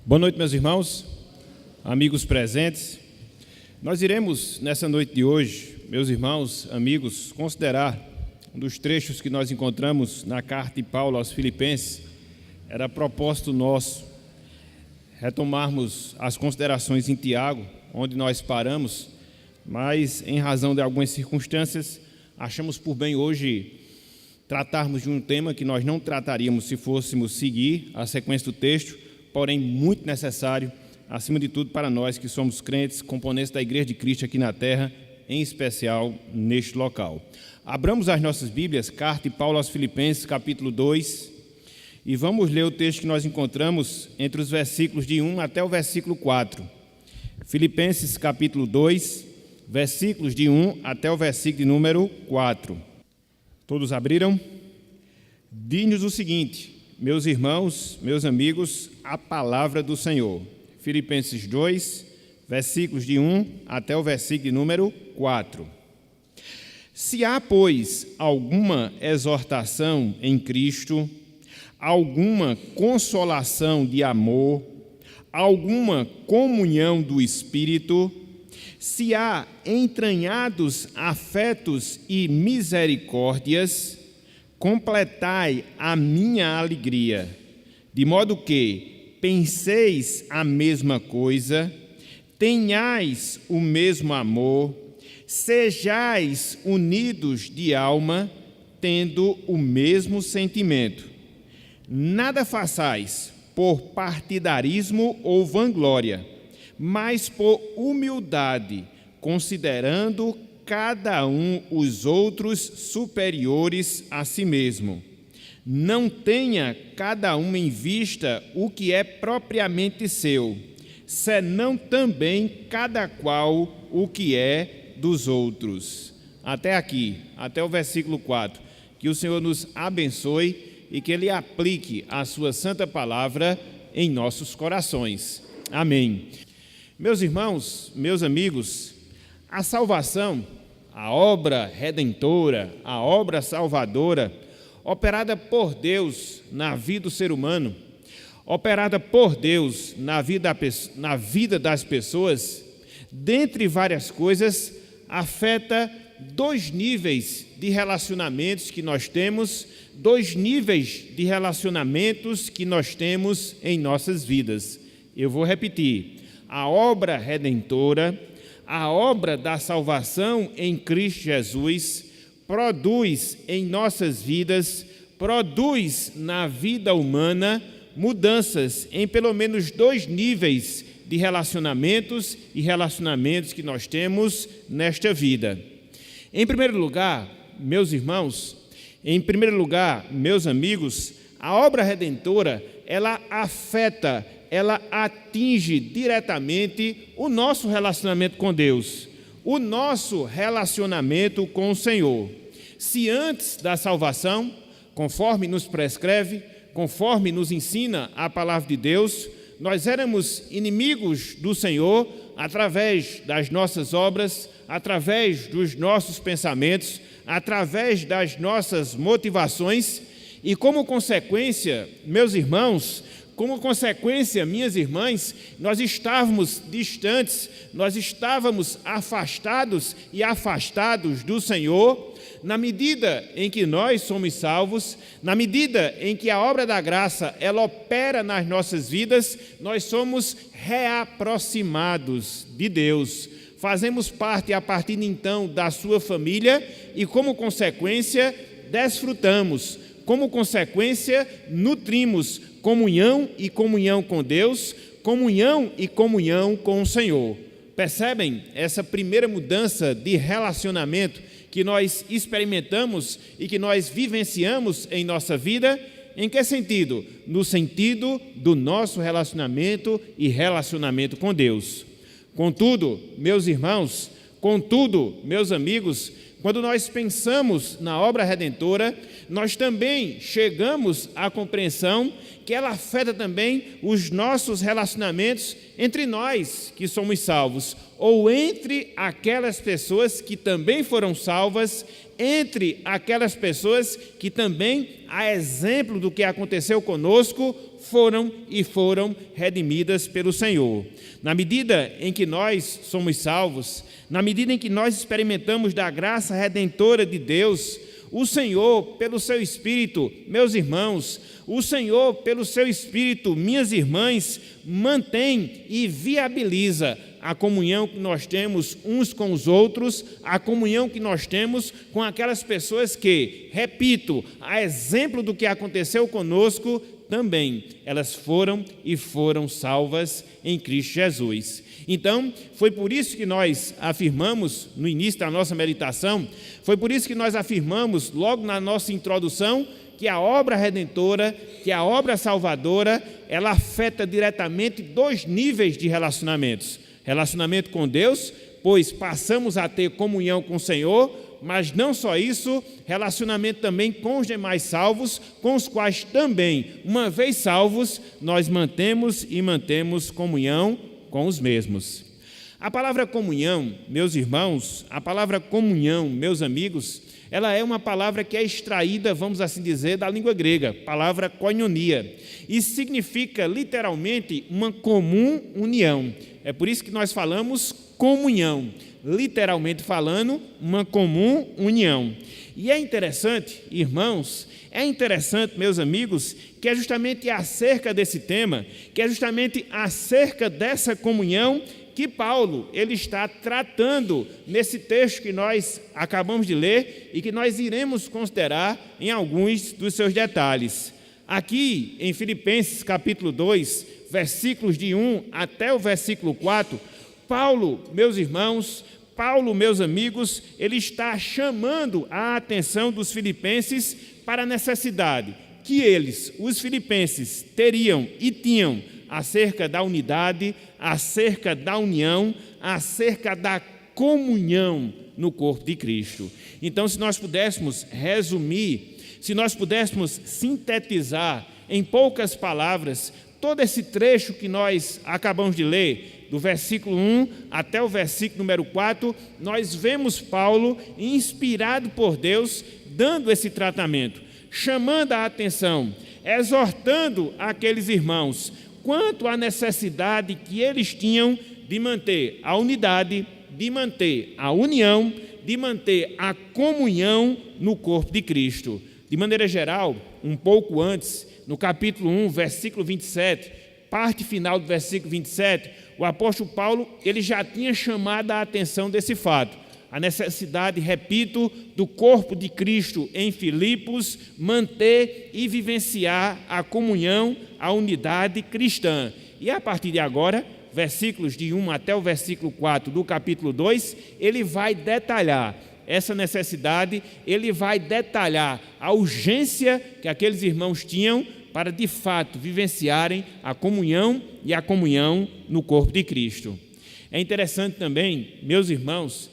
Boa noite, meus irmãos, amigos presentes. Nós iremos, nessa noite de hoje, meus irmãos, amigos, considerar um dos trechos que nós encontramos na carta de Paulo aos Filipenses. Era propósito nosso retomarmos as considerações em Tiago, onde nós paramos, mas, em razão de algumas circunstâncias, achamos por bem hoje tratarmos de um tema que nós não trataríamos se fôssemos seguir a sequência do texto, porém muito necessário, acima de tudo, para nós que somos crentes, componentes da Igreja de Cristo aqui na terra, em especial neste local. Abramos as nossas Bíblias, carta de Paulo aos Filipenses, capítulo 2, e vamos ler o texto que nós encontramos entre os versículos de 1 até o versículo 4. Filipenses, capítulo 2, versículos de 1 até o versículo de número 4. Todos abriram? Diz-nos o seguinte: meus irmãos, meus amigos, a palavra do Senhor. Filipenses 2, versículos de 1 até o versículo de número 4. Se há, pois, alguma exortação em Cristo, alguma consolação de amor, alguma comunhão do Espírito, se há entranhados afetos e misericórdias, completai a minha alegria, de modo que penseis a mesma coisa, tenhais o mesmo amor, sejais unidos de alma, tendo o mesmo sentimento. Nada façais por partidarismo ou vanglória, mas por humildade, considerando cada um os outros superiores a si mesmo. Não tenha cada um em vista o que é propriamente seu, senão também cada qual o que é dos outros. Até aqui, até o versículo 4. Que o Senhor nos abençoe e que Ele aplique a sua santa palavra em nossos corações. Amém. Meus irmãos, meus amigos, a salvação, a obra redentora, a obra salvadora, operada por Deus na vida do ser humano, operada por Deus na vida das pessoas, dentre várias coisas, afeta dois níveis de relacionamentos que nós temos, dois níveis de relacionamentos que nós temos em nossas vidas. Eu vou repetir: a obra redentora, a obra da salvação em Cristo Jesus, produz em nossas vidas, produz na vida humana mudanças em pelo menos dois níveis de relacionamentos e relacionamentos que nós temos nesta vida. Em primeiro lugar, meus irmãos, em primeiro lugar, meus amigos, a obra redentora, ela afeta, ela atinge diretamente o nosso relacionamento com Deus, o nosso relacionamento com o Senhor. Se antes da salvação, conforme nos prescreve, conforme nos ensina a palavra de Deus, nós éramos inimigos do Senhor através das nossas obras, através dos nossos pensamentos, através das nossas motivações, e como consequência, meus irmãos, como consequência, minhas irmãs, nós estávamos distantes, nós estávamos afastados e afastados do Senhor. Na medida em que nós somos salvos, na medida em que a obra da graça ela opera nas nossas vidas, nós somos reaproximados de Deus. Fazemos parte, a partir de então, da sua família e, como consequência, desfrutamos, como consequência, nutrimos comunhão e comunhão com Deus, comunhão e comunhão com o Senhor. Percebem essa primeira mudança de relacionamento que nós experimentamos e que nós vivenciamos em nossa vida? Em que sentido? No sentido do nosso relacionamento e relacionamento com Deus. Contudo, meus irmãos, contudo, meus amigos, quando nós pensamos na obra redentora, nós também chegamos à compreensão que ela afeta também os nossos relacionamentos entre nós que somos salvos, ou entre aquelas pessoas que também foram salvas, entre aquelas pessoas que também, a exemplo do que aconteceu conosco, foram redimidas pelo Senhor. Na medida em que nós somos salvos, na medida em que nós experimentamos da graça redentora de Deus, o Senhor, pelo seu Espírito, meus irmãos, o Senhor, pelo seu Espírito, minhas irmãs, mantém e viabiliza a comunhão que nós temos uns com os outros, a comunhão que nós temos com aquelas pessoas que, repito, a exemplo do que aconteceu conosco, também elas foram salvas em Cristo Jesus. Então, foi por isso que nós afirmamos no início da nossa meditação, foi por isso que nós afirmamos logo na nossa introdução, que a obra redentora, que a obra salvadora, ela afeta diretamente 2 níveis de relacionamentos. Relacionamento com Deus, pois passamos a ter comunhão com o Senhor, mas não só isso, relacionamento também com os demais salvos, com os quais também, uma vez salvos, nós mantemos comunhão com os mesmos. A palavra comunhão, meus irmãos, a palavra comunhão, meus amigos, ela é uma palavra que é extraída, vamos assim dizer, da língua grega, palavra koinonia, e significa literalmente uma comum união. É por isso que nós falamos comunhão, literalmente falando, uma comum união. E é interessante, irmãos, meus amigos, que é justamente acerca desse tema, que é justamente acerca dessa comunhão que Paulo ele está tratando nesse texto que nós acabamos de ler e que nós iremos considerar em alguns dos seus detalhes. Aqui em Filipenses capítulo 2, versículos de 1 até o versículo 4, Paulo, meus irmãos, Paulo, meus amigos, ele está chamando a atenção dos filipenses para a necessidade que eles, os filipenses, teriam e tinham acerca da unidade, acerca da união, acerca da comunhão no corpo de Cristo. Então, se nós pudéssemos resumir, se nós pudéssemos sintetizar em poucas palavras todo esse trecho que nós acabamos de ler, do versículo 1 até o versículo número 4, nós vemos Paulo, inspirado por Deus, dando esse tratamento, chamando a atenção, exortando aqueles irmãos quanto à necessidade que eles tinham de manter a unidade, de manter a união, de manter a comunhão no corpo de Cristo. De maneira geral, um pouco antes, no capítulo 1, versículo 27, parte final do versículo 27, o apóstolo Paulo ele já tinha chamado a atenção desse fato. A necessidade, repito, do corpo de Cristo em Filipos manter e vivenciar a comunhão, a unidade cristã. E a partir de agora, versículos de 1 até o versículo 4 do capítulo 2, ele vai detalhar essa necessidade, ele vai detalhar a urgência que aqueles irmãos tinham para, de fato, vivenciarem a comunhão e a comunhão no corpo de Cristo. É interessante também, meus irmãos,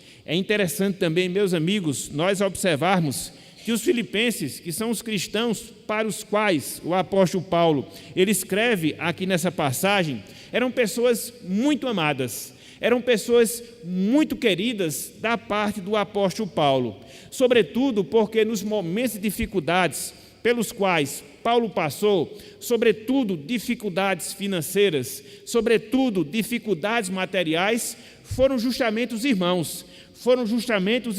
meus amigos, nós observarmos que os filipenses, que são os cristãos para os quais o apóstolo Paulo ele escreve aqui nessa passagem, eram pessoas muito amadas, eram pessoas muito queridas da parte do apóstolo Paulo, sobretudo porque nos momentos de dificuldades pelos quais Paulo passou, sobretudo dificuldades financeiras, sobretudo dificuldades materiais, foram justamente os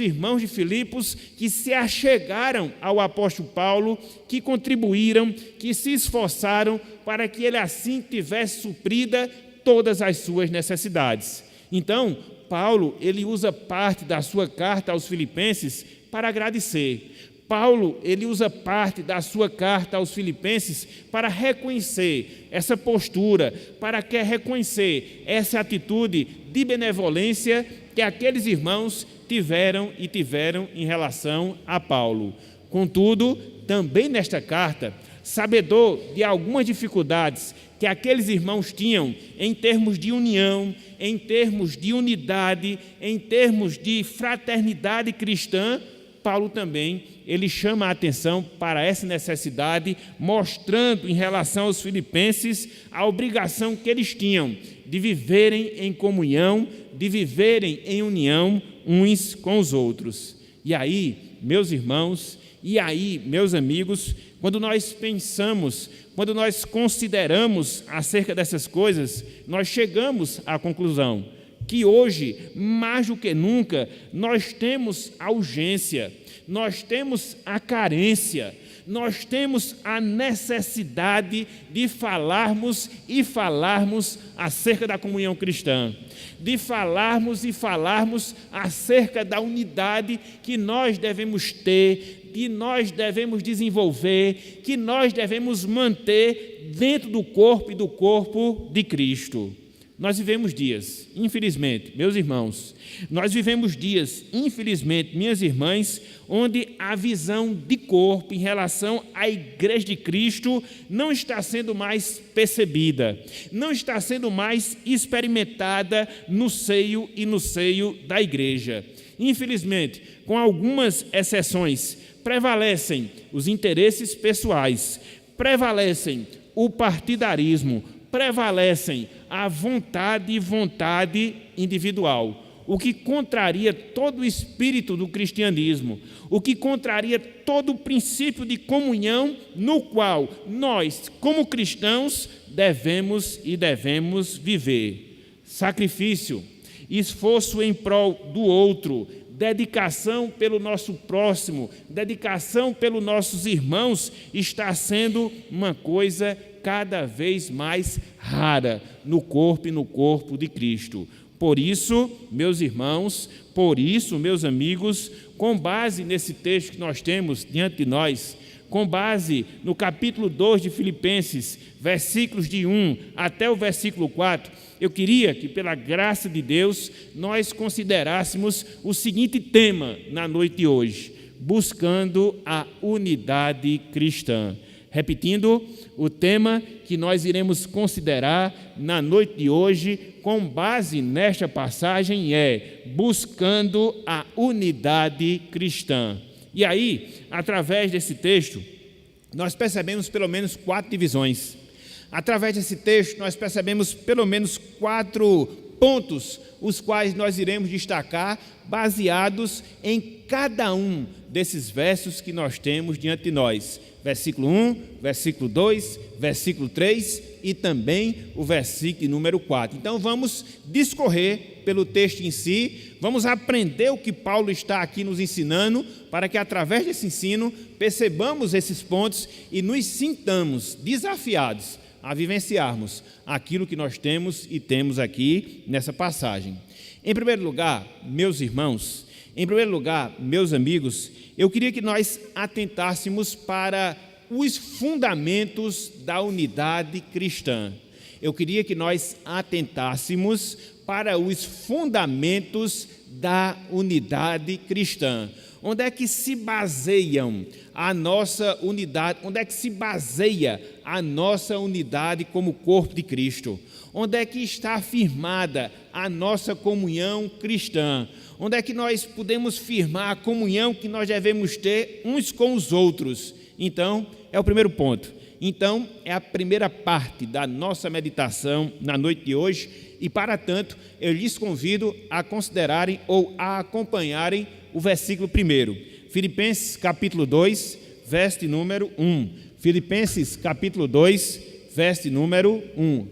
irmãos de Filipos que se achegaram ao apóstolo Paulo, que contribuíram, que se esforçaram para que ele assim tivesse suprida todas as suas necessidades. Então, Paulo, ele usa parte da sua carta aos filipenses para agradecer. Paulo, ele usa parte da sua carta aos filipenses para reconhecer essa postura, para reconhecer essa atitude de benevolência que aqueles irmãos tiveram em relação a Paulo. Contudo, também nesta carta, sabedor de algumas dificuldades que aqueles irmãos tinham em termos de união, em termos de unidade, em termos de fraternidade cristã, Paulo também, ele chama a atenção para essa necessidade, mostrando em relação aos filipenses a obrigação que eles tinham de viverem em comunhão, de viverem em união uns com os outros. E aí, meus irmãos, E aí, meus amigos, quando nós pensamos, quando nós consideramos acerca dessas coisas, nós chegamos à conclusão que hoje, mais do que nunca, nós temos a urgência, nós temos a carência, nós temos a necessidade de falarmos e falarmos acerca da comunhão cristã, de falarmos e falarmos acerca da unidade que nós devemos ter, que nós devemos desenvolver, que nós devemos manter dentro do corpo e do corpo de Cristo. Nós vivemos dias, infelizmente, meus irmãos, nós vivemos dias, infelizmente, minhas irmãs, onde a visão de corpo em relação à Igreja de Cristo não está sendo mais percebida, não está sendo mais experimentada no seio da Igreja. Infelizmente, com algumas exceções, prevalecem os interesses pessoais, prevalecem o partidarismo, prevalecem a vontade individual, o que contraria todo o espírito do cristianismo, o que contraria todo o princípio de comunhão no qual nós, como cristãos, devemos viver. Sacrifício, esforço em prol do outro, dedicação pelo nosso próximo, dedicação pelos nossos irmãos, está sendo uma coisa cada vez mais rara no corpo de Cristo. Por isso, meus irmãos, por isso, meus amigos, com base nesse texto que nós temos diante de nós, com base no capítulo 2 de Filipenses, versículos de 1 até o versículo 4, eu queria que, pela graça de Deus, nós considerássemos o seguinte tema na noite de hoje: buscando a unidade cristã. Repetindo, o tema que nós iremos considerar na noite de hoje, com base nesta passagem, é buscando a unidade cristã. E aí, através desse texto, nós percebemos pelo menos 4 divisões. Através desse texto, nós percebemos pelo menos 4 pontos, os quais nós iremos destacar, baseados em cada um desses versos que nós temos diante de nós. Versículo 1, versículo 2, versículo 3 e também o versículo número 4. Então vamos discorrer pelo texto em si, vamos aprender o que Paulo está aqui nos ensinando, para que através desse ensino percebamos esses pontos e nos sintamos desafiados a vivenciarmos aquilo que nós temos e temos aqui nessa passagem. Em primeiro lugar, meus irmãos, em primeiro lugar, meus amigos, eu queria que nós atentássemos para os fundamentos da unidade cristã. Eu queria que nós atentássemos para os fundamentos da unidade cristã. Onde é que se baseiam a nossa unidade? Onde é que se baseia a nossa unidade como corpo de Cristo? Onde é que está firmada a nossa comunhão cristã? Onde é que nós podemos firmar a comunhão que nós devemos ter uns com os outros? Então, é o primeiro ponto. Então, é a primeira parte da nossa meditação na noite de hoje e, para tanto, eu lhes convido a considerarem ou a acompanharem o versículo 1. Filipenses capítulo 2, verso número 1. Filipenses capítulo 2, verso número 1.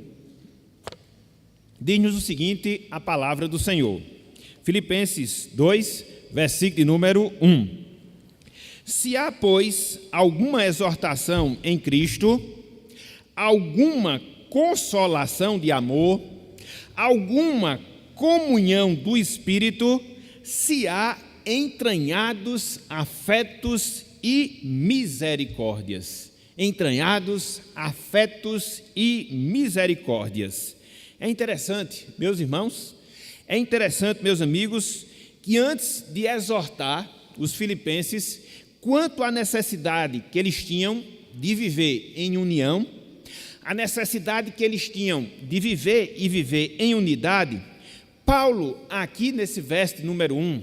Diz-nos o seguinte, a palavra do Senhor. Filipenses 2, versículo número 1. Se há, pois, alguma exortação em Cristo, alguma consolação de amor, alguma comunhão do Espírito, se há entranhados afetos e misericórdias. Entranhados afetos e misericórdias. É interessante, meus irmãos, é interessante, meus amigos, que antes de exortar os filipenses quanto à necessidade que eles tinham de viver em união, a necessidade que eles tinham de viver e viver em unidade, Paulo, aqui nesse verso número 1,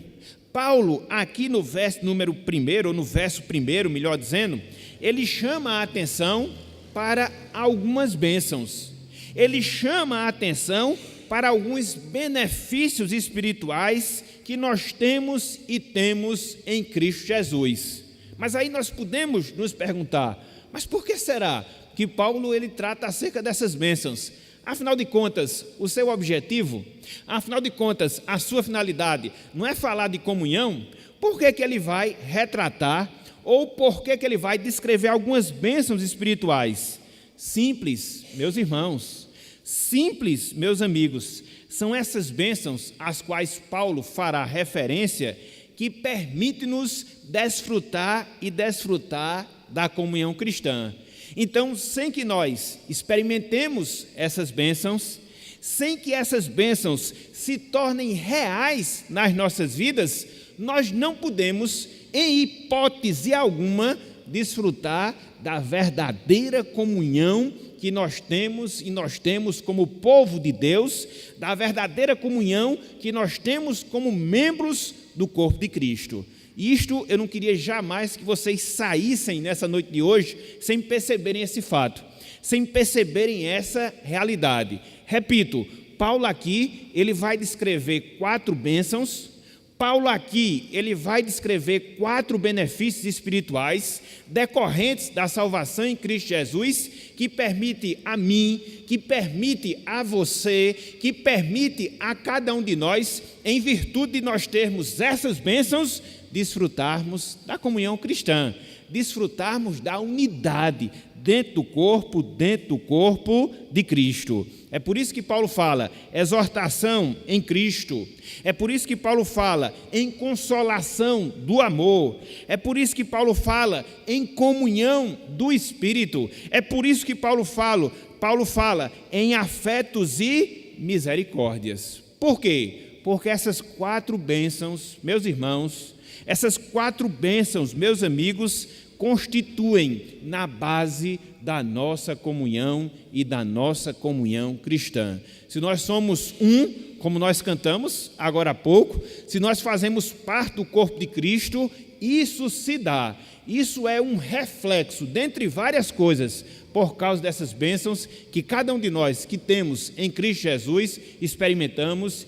Paulo, aqui no verso número 1, ou no verso 1, melhor dizendo, ele chama a atenção para algumas bênçãos. Ele chama a atenção para alguns benefícios espirituais que nós temos e temos em Cristo Jesus. Mas aí nós podemos nos perguntar, mas por que será que Paulo ele trata acerca dessas bênçãos? Afinal de contas, o seu objetivo, afinal de contas, a sua finalidade não é falar de comunhão? Por que ele vai retratar ou por que ele vai descrever algumas bênçãos espirituais? Simples, meus irmãos, simples, meus amigos, são essas bênçãos às quais Paulo fará referência que permite-nos desfrutar da comunhão cristã. Então, sem que nós experimentemos essas bênçãos, sem que essas bênçãos se tornem reais nas nossas vidas, nós não podemos, em hipótese alguma, desfrutar da verdadeira comunhão que nós temos e nós temos como povo de Deus, da verdadeira comunhão que nós temos como membros do corpo de Cristo. Isto eu não queria jamais que vocês saíssem nessa noite de hoje sem perceberem esse fato, sem perceberem essa realidade. Repito, Paulo aqui, ele vai descrever 4 bênçãos. Paulo aqui, ele vai descrever 4 benefícios espirituais decorrentes da salvação em Cristo Jesus, que permite a mim, que permite a você, que permite a cada um de nós, em virtude de nós termos essas bênçãos, desfrutarmos da comunhão cristã, desfrutarmos da unidade dentro do corpo de Cristo. É por isso que Paulo fala exortação em Cristo. É por isso que Paulo fala em consolação do amor. É por isso que Paulo fala em comunhão do Espírito. É por isso que Paulo fala em afetos e misericórdias. Por quê? Porque essas 4 bênçãos, meus irmãos, essas 4 bênçãos, meus amigos, constituem na base da nossa comunhão e da nossa comunhão cristã. Se nós somos como nós cantamos agora há pouco, se nós fazemos parte do corpo de Cristo, isso se dá. Isso é um reflexo, dentre várias coisas, por causa dessas bênçãos que cada um de nós que temos em Cristo Jesus experimentamos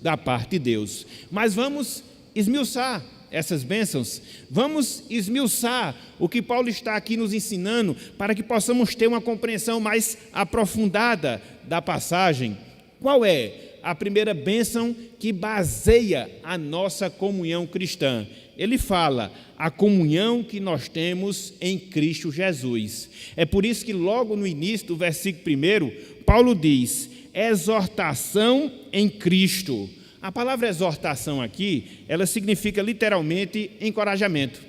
da parte de Deus. Mas vamos esmiuçar essas bênçãos, vamos esmiuçar o que Paulo está aqui nos ensinando para que possamos ter uma compreensão mais aprofundada da passagem. Qual é a primeira bênção que baseia a nossa comunhão cristã? Ele fala a comunhão que nós temos em Cristo Jesus. É por isso que logo no início do versículo 1, Paulo diz, exortação em Cristo. A palavra exortação aqui, ela significa literalmente encorajamento.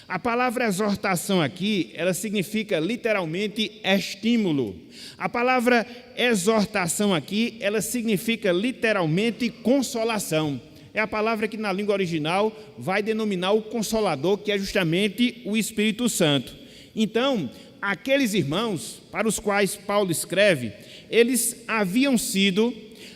A palavra exortação aqui, ela significa literalmente estímulo. A palavra exortação aqui, ela significa literalmente consolação. É a palavra que na língua original vai denominar o Consolador, que é justamente o Espírito Santo. Então, aqueles irmãos para os quais Paulo escreve, eles haviam sido...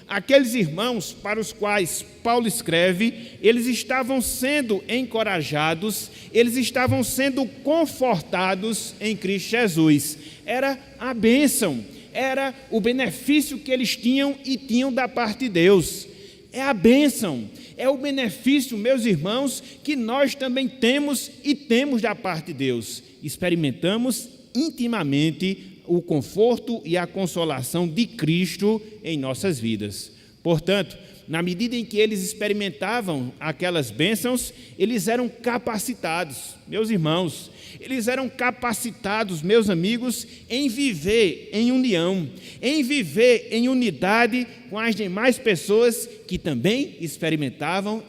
Aqueles irmãos para os quais Paulo escreve, eles estavam sendo encorajados, eles estavam sendo confortados em Cristo Jesus. Era a bênção, era o benefício que eles tinham e tinham da parte de Deus. É a bênção, é o benefício, meus irmãos, que nós também temos e temos da parte de Deus. Experimentamos intimamente o conforto e a consolação de Cristo em nossas vidas. Portanto, na medida em que eles experimentavam aquelas bênçãos, eles eram capacitados, meus irmãos, eles eram capacitados, meus amigos, em viver em união, em viver em unidade com as demais pessoas que também experimentavam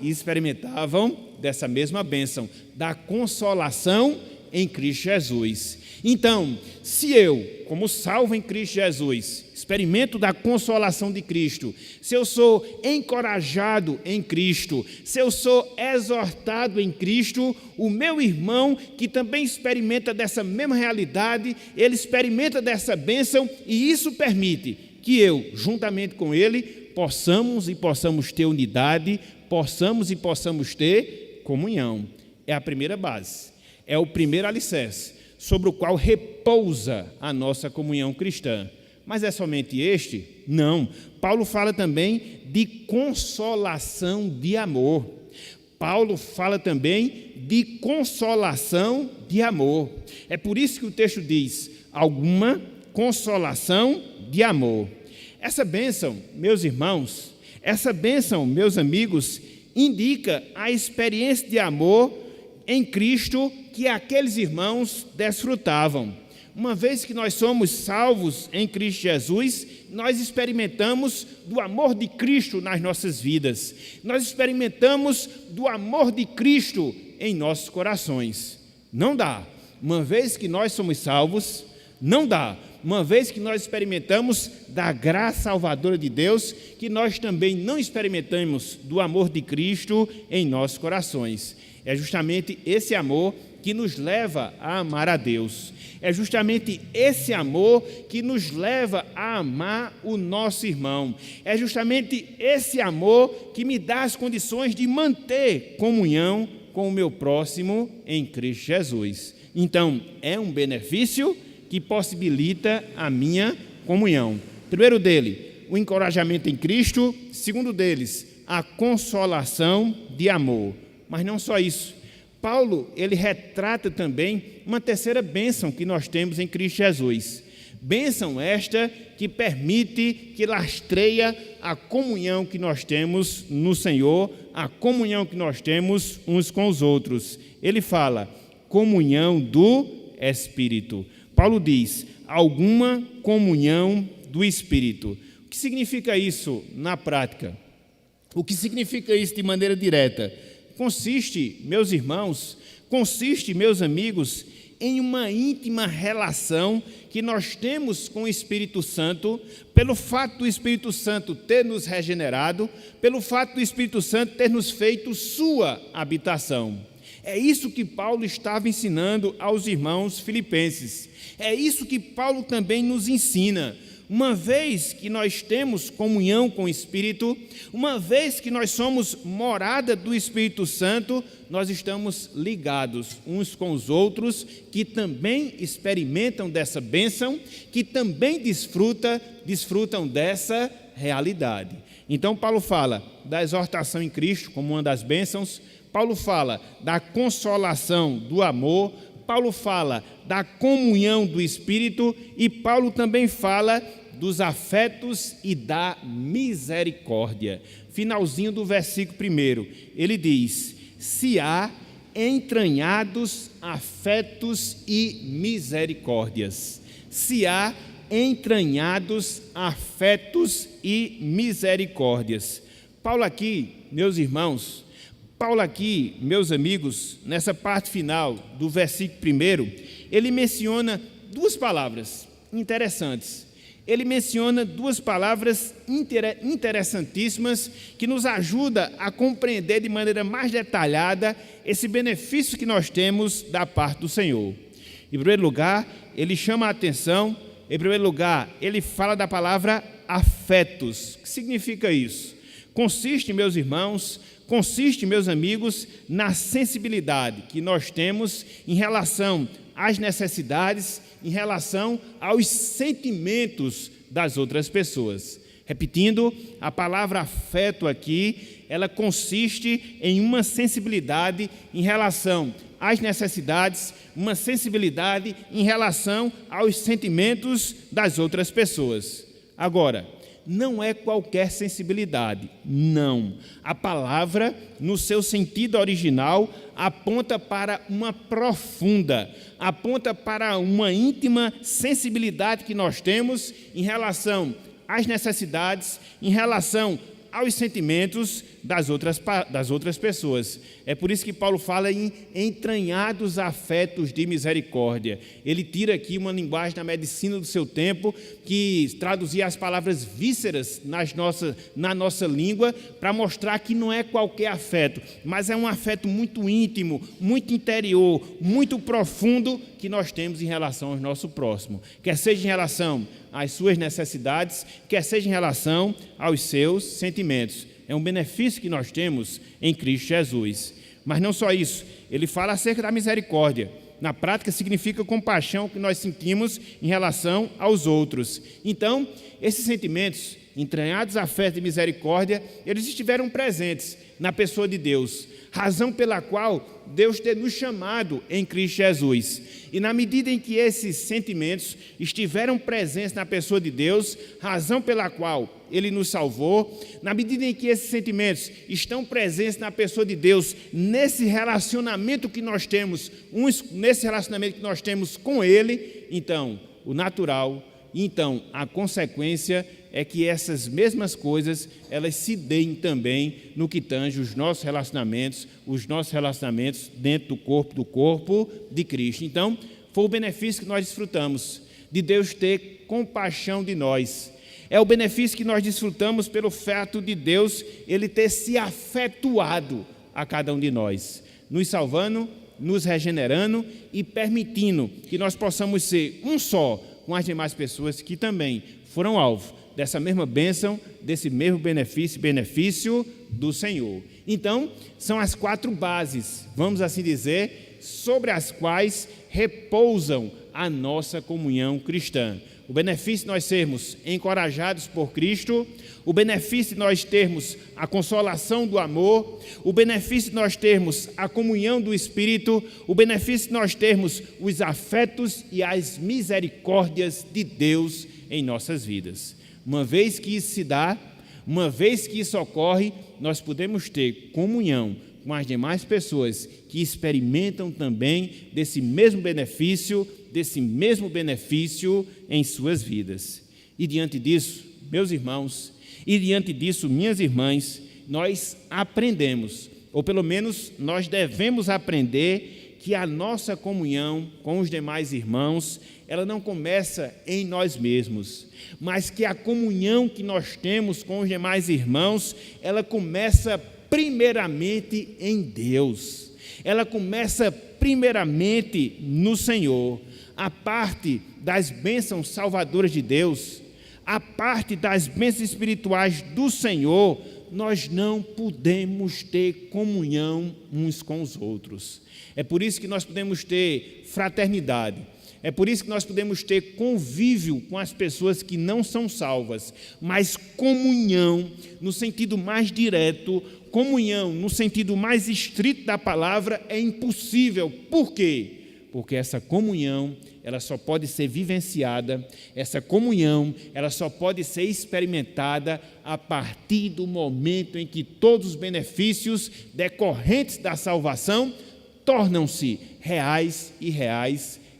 dessa mesma bênção, da consolação em Cristo Jesus. Então, se eu, como salvo em Cristo Jesus, experimento da consolação de Cristo, se eu sou encorajado em Cristo, se eu sou exortado em Cristo, o meu irmão que também experimenta dessa mesma realidade, ele experimenta dessa bênção e isso permite que eu, juntamente com ele, possamos ter unidade, possamos ter comunhão. É a primeira base, é o primeiro alicerce sobre o qual repousa a nossa comunhão cristã. Mas é somente este? Não. Paulo fala também de consolação de amor. Paulo fala também de consolação de amor. É por isso que o texto diz, alguma consolação de amor. Essa bênção, meus irmãos, essa bênção, meus amigos, indica a experiência de amor em Cristo que aqueles irmãos desfrutavam. Uma vez que nós somos salvos em Cristo Jesus, nós experimentamos do amor de Cristo nas nossas vidas. Nós experimentamos do amor de Cristo em nossos corações. Não dá. Uma vez que nós somos salvos, não dá. Uma vez que nós experimentamos da graça salvadora de Deus, que nós também não experimentamos do amor de Cristo em nossos corações. É justamente esse amor que nos leva a amar a Deus. É justamente esse amor que nos leva a amar o nosso irmão. É justamente esse amor que me dá as condições de manter comunhão com o meu próximo em Cristo Jesus. Então, é um benefício que possibilita a minha comunhão. Primeiro dele, o encorajamento em Cristo. Segundo deles, a consolação de amor. Mas não só isso. Paulo, ele retrata também uma terceira bênção que nós temos em Cristo Jesus. Bênção esta que permite, que lastreia a comunhão que nós temos no Senhor, a comunhão que nós temos uns com os outros. Ele fala, comunhão do Espírito. Paulo diz, alguma comunhão do Espírito. O que significa isso na prática? O que significa isso de maneira direta? Consiste, meus irmãos, meus amigos, em uma íntima relação que nós temos com o Espírito Santo, pelo fato do Espírito Santo ter nos regenerado, pelo fato do Espírito Santo ter nos feito sua habitação. É isso que Paulo estava ensinando aos irmãos filipenses. É isso que Paulo também nos ensina. Uma vez que nós temos comunhão com o Espírito, uma vez que nós somos morada do Espírito Santo, nós estamos ligados uns com os outros, que também experimentam dessa bênção, que também desfrutam dessa realidade. Então, Paulo fala da exortação em Cristo como uma das bênçãos, Paulo fala da consolação do amor, Paulo fala da comunhão do Espírito e Paulo também fala dos afetos e da misericórdia. Finalzinho do versículo 1, ele diz, se há entranhados afetos e misericórdias. Se há entranhados afetos e misericórdias. Paulo aqui, meus irmãos, Paulo aqui, meus amigos, nessa parte final do versículo 1, ele menciona duas palavras interessantes. Ele menciona duas palavras interessantíssimas que nos ajudam a compreender de maneira mais detalhada esse benefício que nós temos da parte do Senhor. Em primeiro lugar, ele chama a atenção, em primeiro lugar, ele fala da palavra afetos. O que significa isso? Consiste, meus irmãos, meus amigos, na sensibilidade que nós temos em relação às necessidades, em relação aos sentimentos das outras pessoas. Repetindo, a palavra afeto aqui, ela consiste em uma sensibilidade em relação às necessidades, uma sensibilidade em relação aos sentimentos das outras pessoas. Agora, não é qualquer sensibilidade, não. A palavra, no seu sentido original, aponta para uma profunda, aponta para uma íntima sensibilidade que nós temos em relação às necessidades, em relação aos sentimentos das outras pessoas. É por isso que Paulo fala em entranhados afetos de misericórdia. Ele tira aqui uma linguagem da medicina do seu tempo, que traduzia as palavras vísceras na nossa língua, para mostrar que não é qualquer afeto, mas é um afeto muito íntimo, muito interior, muito profundo, que nós temos em relação ao nosso próximo. Quer seja em relação às suas necessidades, quer seja em relação aos seus sentimentos. É um benefício que nós temos em Cristo Jesus. Mas não só isso, ele fala acerca da misericórdia. Na prática, significa compaixão que nós sentimos em relação aos outros. Então, esses sentimentos, entranhados afetos e misericórdia, eles estiveram presentes na pessoa de Deus, razão pela qual Deus tem nos chamado em Cristo Jesus. E na medida em que esses sentimentos estiveram presentes na pessoa de Deus, razão pela qual Ele nos salvou, na medida em que esses sentimentos estão presentes na pessoa de Deus, nesse relacionamento que nós temos, com Ele, então, o natural, então, a consequência é que essas mesmas coisas, elas se deem também no que tange os nossos relacionamentos dentro do corpo de Cristo. Então, foi o benefício que nós desfrutamos, de Deus ter compaixão de nós. É o benefício que nós desfrutamos pelo fato de Deus, Ele ter se afetuado a cada um de nós, nos salvando, nos regenerando e permitindo que nós possamos ser um só com as demais pessoas que também foram alvo dessa mesma bênção, desse mesmo benefício do Senhor. Então, são as 4 bases, vamos assim dizer, sobre as quais repousam a nossa comunhão cristã. O benefício de nós sermos encorajados por Cristo, o benefício de nós termos a consolação do amor, o benefício de nós termos a comunhão do Espírito, o benefício de nós termos os afetos e as misericórdias de Deus em nossas vidas. Uma vez que isso se dá, uma vez que isso ocorre, nós podemos ter comunhão com as demais pessoas que experimentam também desse mesmo benefício em suas vidas. E diante disso, meus irmãos, e diante disso, minhas irmãs, nós aprendemos, ou pelo menos nós devemos aprender que a nossa comunhão com os demais irmãos, ela não começa em nós mesmos, mas que a comunhão que nós temos com os demais irmãos, ela começa primeiramente em Deus. Ela começa primeiramente no Senhor. A parte das bênçãos salvadoras de Deus, a parte das bênçãos espirituais do Senhor, nós não podemos ter comunhão uns com os outros. É por isso que nós podemos ter fraternidade. É por isso que nós podemos ter convívio com as pessoas que não são salvas, mas comunhão no sentido mais direto, comunhão no sentido mais estrito da palavra é impossível. Por quê? Porque essa comunhão, ela só pode ser vivenciada, essa comunhão, ela só pode ser experimentada a partir do momento em que todos os benefícios decorrentes da salvação tornam-se reais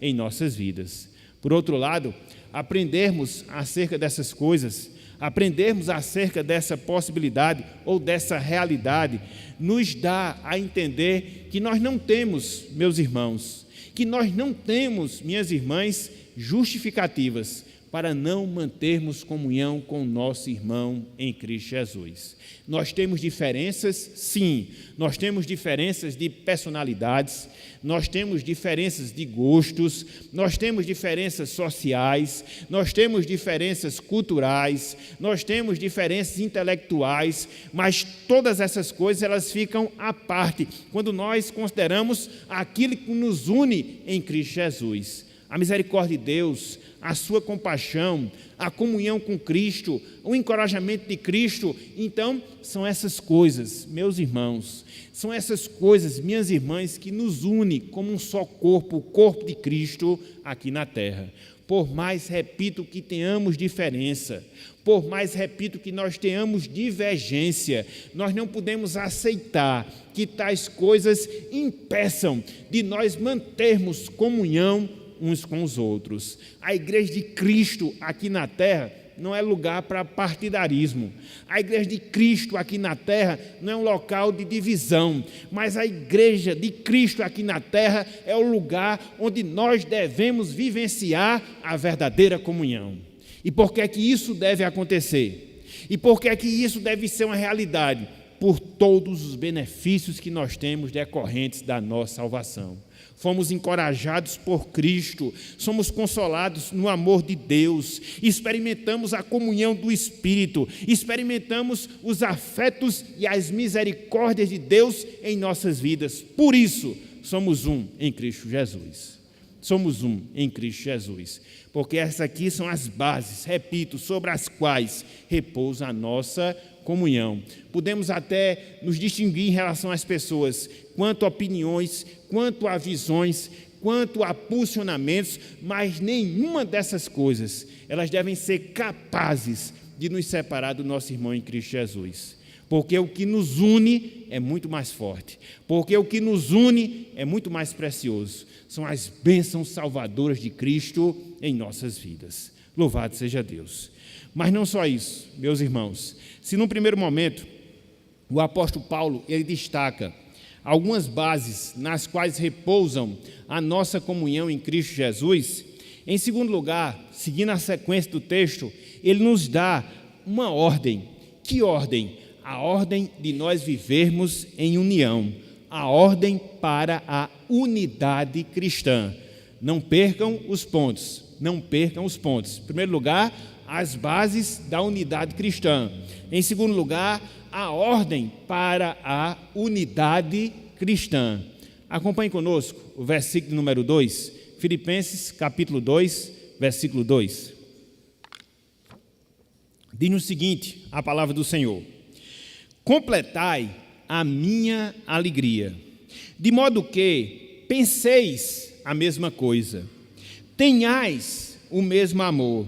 em nossas vidas. Por outro lado, aprendermos acerca dessas coisas, aprendermos acerca dessa possibilidade ou dessa realidade, nos dá a entender que nós não temos, meus irmãos, que nós não temos, minhas irmãs, justificativas para não mantermos comunhão com o nosso irmão em Cristo Jesus. Nós temos diferenças, sim, nós temos diferenças de personalidades, nós temos diferenças de gostos, nós temos diferenças sociais, nós temos diferenças culturais, nós temos diferenças intelectuais, mas todas essas coisas elas ficam à parte quando nós consideramos aquilo que nos une em Cristo Jesus. A misericórdia de Deus, a sua compaixão, a comunhão com Cristo, o encorajamento de Cristo. Então, são essas coisas, meus irmãos, são essas coisas, minhas irmãs, que nos unem como um só corpo, o corpo de Cristo aqui na terra. Por mais, repito, que tenhamos diferença, por mais, repito, que nós tenhamos divergência, nós não podemos aceitar que tais coisas impeçam de nós mantermos comunhão uns com os outros. A igreja de Cristo aqui na terra não é lugar para partidarismo. A igreja de Cristo aqui na terra não é um local de divisão, mas a igreja de Cristo aqui na terra é o lugar onde nós devemos vivenciar a verdadeira comunhão. E por que é que isso deve acontecer? E por que é que isso deve ser uma realidade? Por todos os benefícios que nós temos decorrentes da nossa salvação. Fomos encorajados por Cristo, somos consolados no amor de Deus, experimentamos a comunhão do Espírito, experimentamos os afetos e as misericórdias de Deus em nossas vidas. Por isso, somos um em Cristo Jesus. Somos um em Cristo Jesus. Porque essas aqui são as bases, repito, sobre as quais repousa a nossa comunhão. Podemos até nos distinguir em relação às pessoas, quanto a opiniões, quanto a visões, quanto a posicionamentos, mas nenhuma dessas coisas, elas devem ser capazes de nos separar do nosso irmão em Cristo Jesus. Porque o que nos une é muito mais forte. Porque o que nos une é muito mais precioso. São as bênçãos salvadoras de Cristo em nossas vidas. Louvado seja Deus. Mas não só isso, meus irmãos. Se num primeiro momento, o apóstolo Paulo, ele destaca algumas bases nas quais repousam a nossa comunhão em Cristo Jesus, em segundo lugar, seguindo a sequência do texto, ele nos dá uma ordem. Que ordem? A ordem de nós vivermos em união, a ordem para a unidade cristã. Não percam os pontos, não percam os pontos. Em primeiro lugar, as bases da unidade cristã. Em segundo lugar, a ordem para a unidade cristã. Acompanhe conosco o versículo número 2, Filipenses capítulo 2, versículo 2. Diz o seguinte, a palavra do Senhor: completai a minha alegria, de modo que penseis a mesma coisa, tenhais o mesmo amor,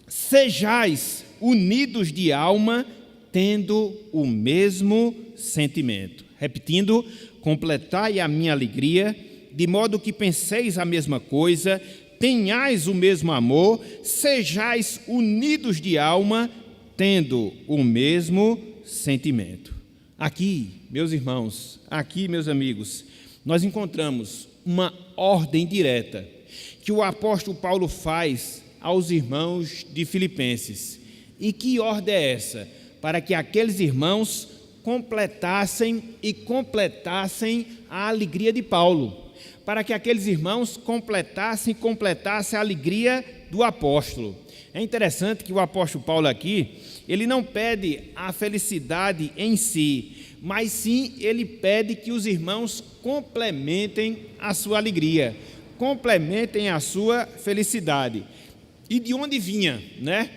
sejais unidos de alma, tendo o mesmo sentimento. Repetindo, completai a minha alegria, de modo que penseis a mesma coisa, tenhais o mesmo amor, sejais unidos de alma, tendo o mesmo sentimento. Aqui, meus irmãos, aqui, meus amigos, nós encontramos uma ordem direta que o apóstolo Paulo faz aos irmãos de Filipenses. E que ordem é essa? Para que aqueles irmãos completassem a alegria de Paulo. Para que aqueles irmãos completassem a alegria do apóstolo. É interessante que o apóstolo Paulo aqui, ele não pede a felicidade em si, mas sim ele pede que os irmãos complementem a sua alegria, complementem a sua felicidade. E de onde vinha, né?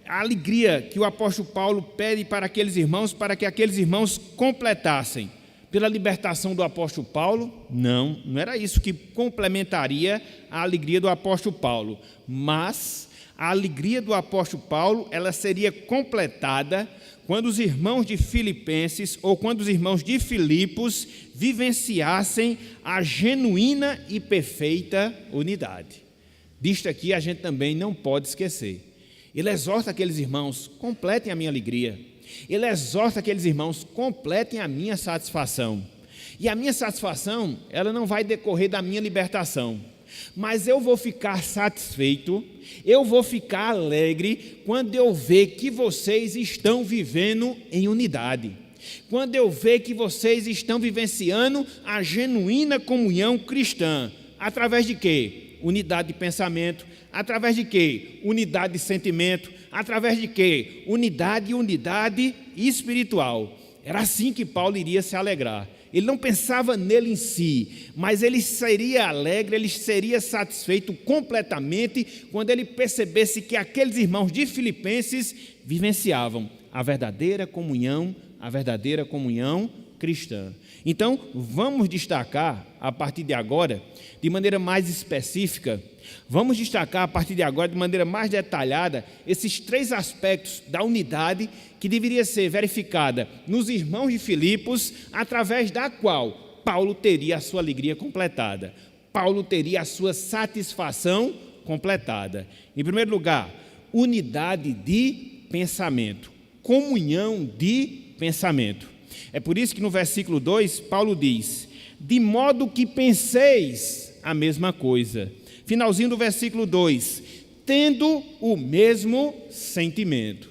A alegria que o apóstolo Paulo pede para aqueles irmãos, para que aqueles irmãos completassem. Pela libertação do apóstolo Paulo? Não era isso que complementaria a alegria do apóstolo Paulo, mas a alegria do apóstolo Paulo, ela seria completada quando os irmãos de Filipenses ou quando os irmãos de Filipos vivenciassem a genuína e perfeita unidade. Disto aqui a gente também não pode esquecer. Ele exorta aqueles irmãos, completem a minha alegria. Ele exorta aqueles irmãos, completem a minha satisfação. E a minha satisfação, ela não vai decorrer da minha libertação. Mas eu vou ficar satisfeito, eu vou ficar alegre quando eu ver que vocês estão vivendo em unidade. Quando eu ver que vocês estão vivenciando a genuína comunhão cristã. Através de quê? Unidade de pensamento. Através de quê? Unidade de sentimento. Através de quê? Unidade espiritual. Era assim que Paulo iria se alegrar. Ele não pensava nele em si, mas ele seria alegre, ele seria satisfeito completamente quando ele percebesse que aqueles irmãos de Filipenses vivenciavam a verdadeira comunhão cristã. Então, vamos destacar a partir de agora, de maneira mais específica, vamos destacar a partir de agora, de maneira mais detalhada, esses 3 aspectos da unidade que deveria ser verificada nos irmãos de Filipos, através da qual Paulo teria a sua alegria completada. Paulo teria a sua satisfação completada. Em primeiro lugar, unidade de pensamento, comunhão de pensamento. É por isso que no versículo 2, Paulo diz, de modo que penseis a mesma coisa. Finalzinho do versículo 2, tendo o mesmo sentimento.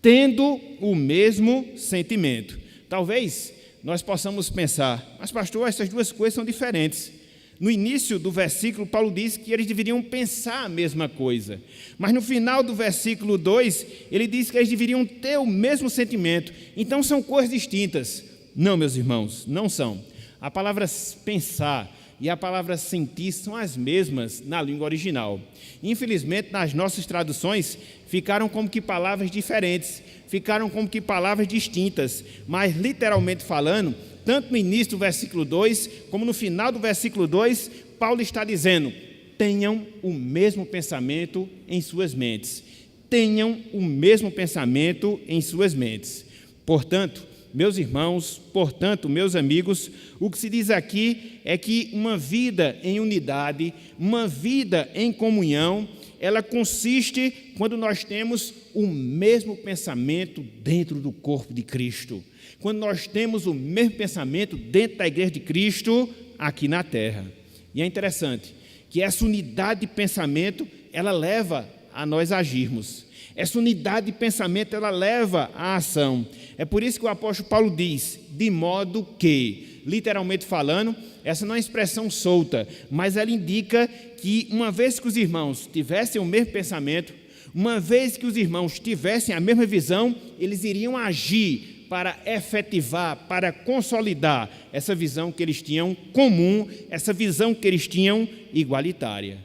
Tendo o mesmo sentimento. Talvez nós possamos pensar, mas pastor, essas duas coisas são diferentes. No início do versículo, Paulo diz que eles deveriam pensar a mesma coisa. Mas no final do versículo 2, ele diz que eles deveriam ter o mesmo sentimento. Então são coisas distintas. Não, meus irmãos, não são. A palavra pensar e a palavra sentir são as mesmas na língua original. Infelizmente, nas nossas traduções, ficaram como que palavras diferentes, ficaram como que palavras distintas, mas literalmente falando, tanto no início do versículo 2, como no final do versículo 2, Paulo está dizendo: tenham o mesmo pensamento em suas mentes. Tenham o mesmo pensamento em suas mentes. Portanto, meus irmãos, portanto, meus amigos, o que se diz aqui é que uma vida em unidade, uma vida em comunhão, ela consiste quando nós temos o mesmo pensamento dentro do corpo de Cristo. Quando nós temos o mesmo pensamento dentro da igreja de Cristo aqui na terra. E é interessante que essa unidade de pensamento, ela leva a nós agirmos. Essa unidade de pensamento, ela leva à ação. É por isso que o apóstolo Paulo diz, de modo que, literalmente falando, essa não é uma expressão solta, mas ela indica que uma vez que os irmãos tivessem o mesmo pensamento, uma vez que os irmãos tivessem a mesma visão, eles iriam agir para efetivar, para consolidar essa visão que eles tinham comum, essa visão que eles tinham igualitária.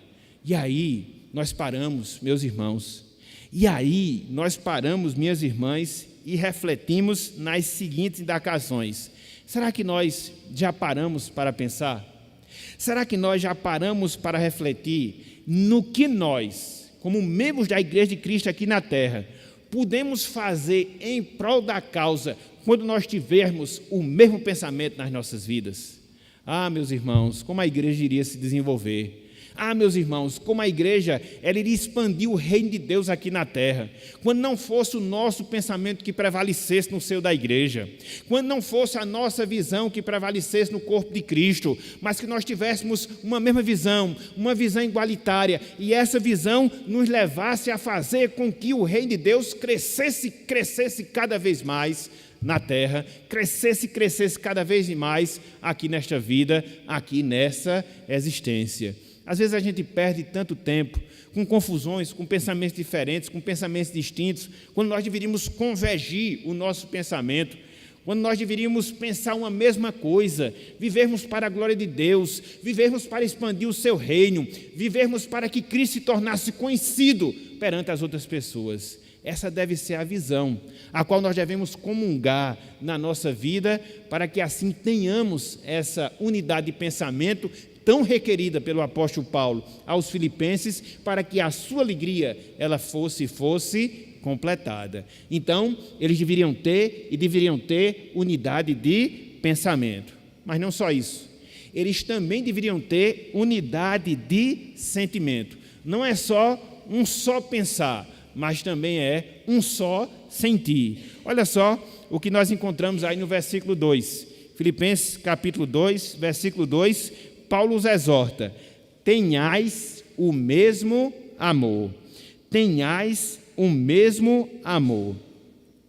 E aí nós paramos, meus irmãos, e aí nós paramos, minhas irmãs, e refletimos nas seguintes indagações. Será que nós já paramos para pensar? Será que nós já paramos para refletir no que nós, como membros da Igreja de Cristo aqui na terra, podemos fazer em prol da causa quando nós tivermos o mesmo pensamento nas nossas vidas? Ah, meus irmãos, como a igreja iria se desenvolver. Ah, meus irmãos, como a igreja, ela iria expandir o reino de Deus aqui na terra, quando não fosse o nosso pensamento que prevalecesse no seio da igreja, quando não fosse a nossa visão que prevalecesse no corpo de Cristo, mas que nós tivéssemos uma mesma visão, uma visão igualitária, e essa visão nos levasse a fazer com que o reino de Deus crescesse cada vez mais na terra, crescesse cada vez mais aqui nesta vida, aqui nessa existência. Às vezes a gente perde tanto tempo com confusões, com pensamentos diferentes, com pensamentos distintos, quando nós deveríamos convergir o nosso pensamento, quando nós deveríamos pensar uma mesma coisa, vivermos para a glória de Deus, vivermos para expandir o seu reino, vivermos para que Cristo se tornasse conhecido perante as outras pessoas. Essa deve ser a visão, a qual nós devemos comungar na nossa vida, para que assim tenhamos essa unidade de pensamento tão requerida pelo apóstolo Paulo aos filipenses, para que a sua alegria ela fosse completada. Então, eles deveriam ter unidade de pensamento. Mas não só isso, eles também deveriam ter unidade de sentimento. Não é só um só pensar, mas também é um só sentir. Olha só o que nós encontramos aí no versículo 2. Filipenses capítulo 2, versículo 2, Paulo os exorta: tenhais o mesmo amor. Tenhais o mesmo amor.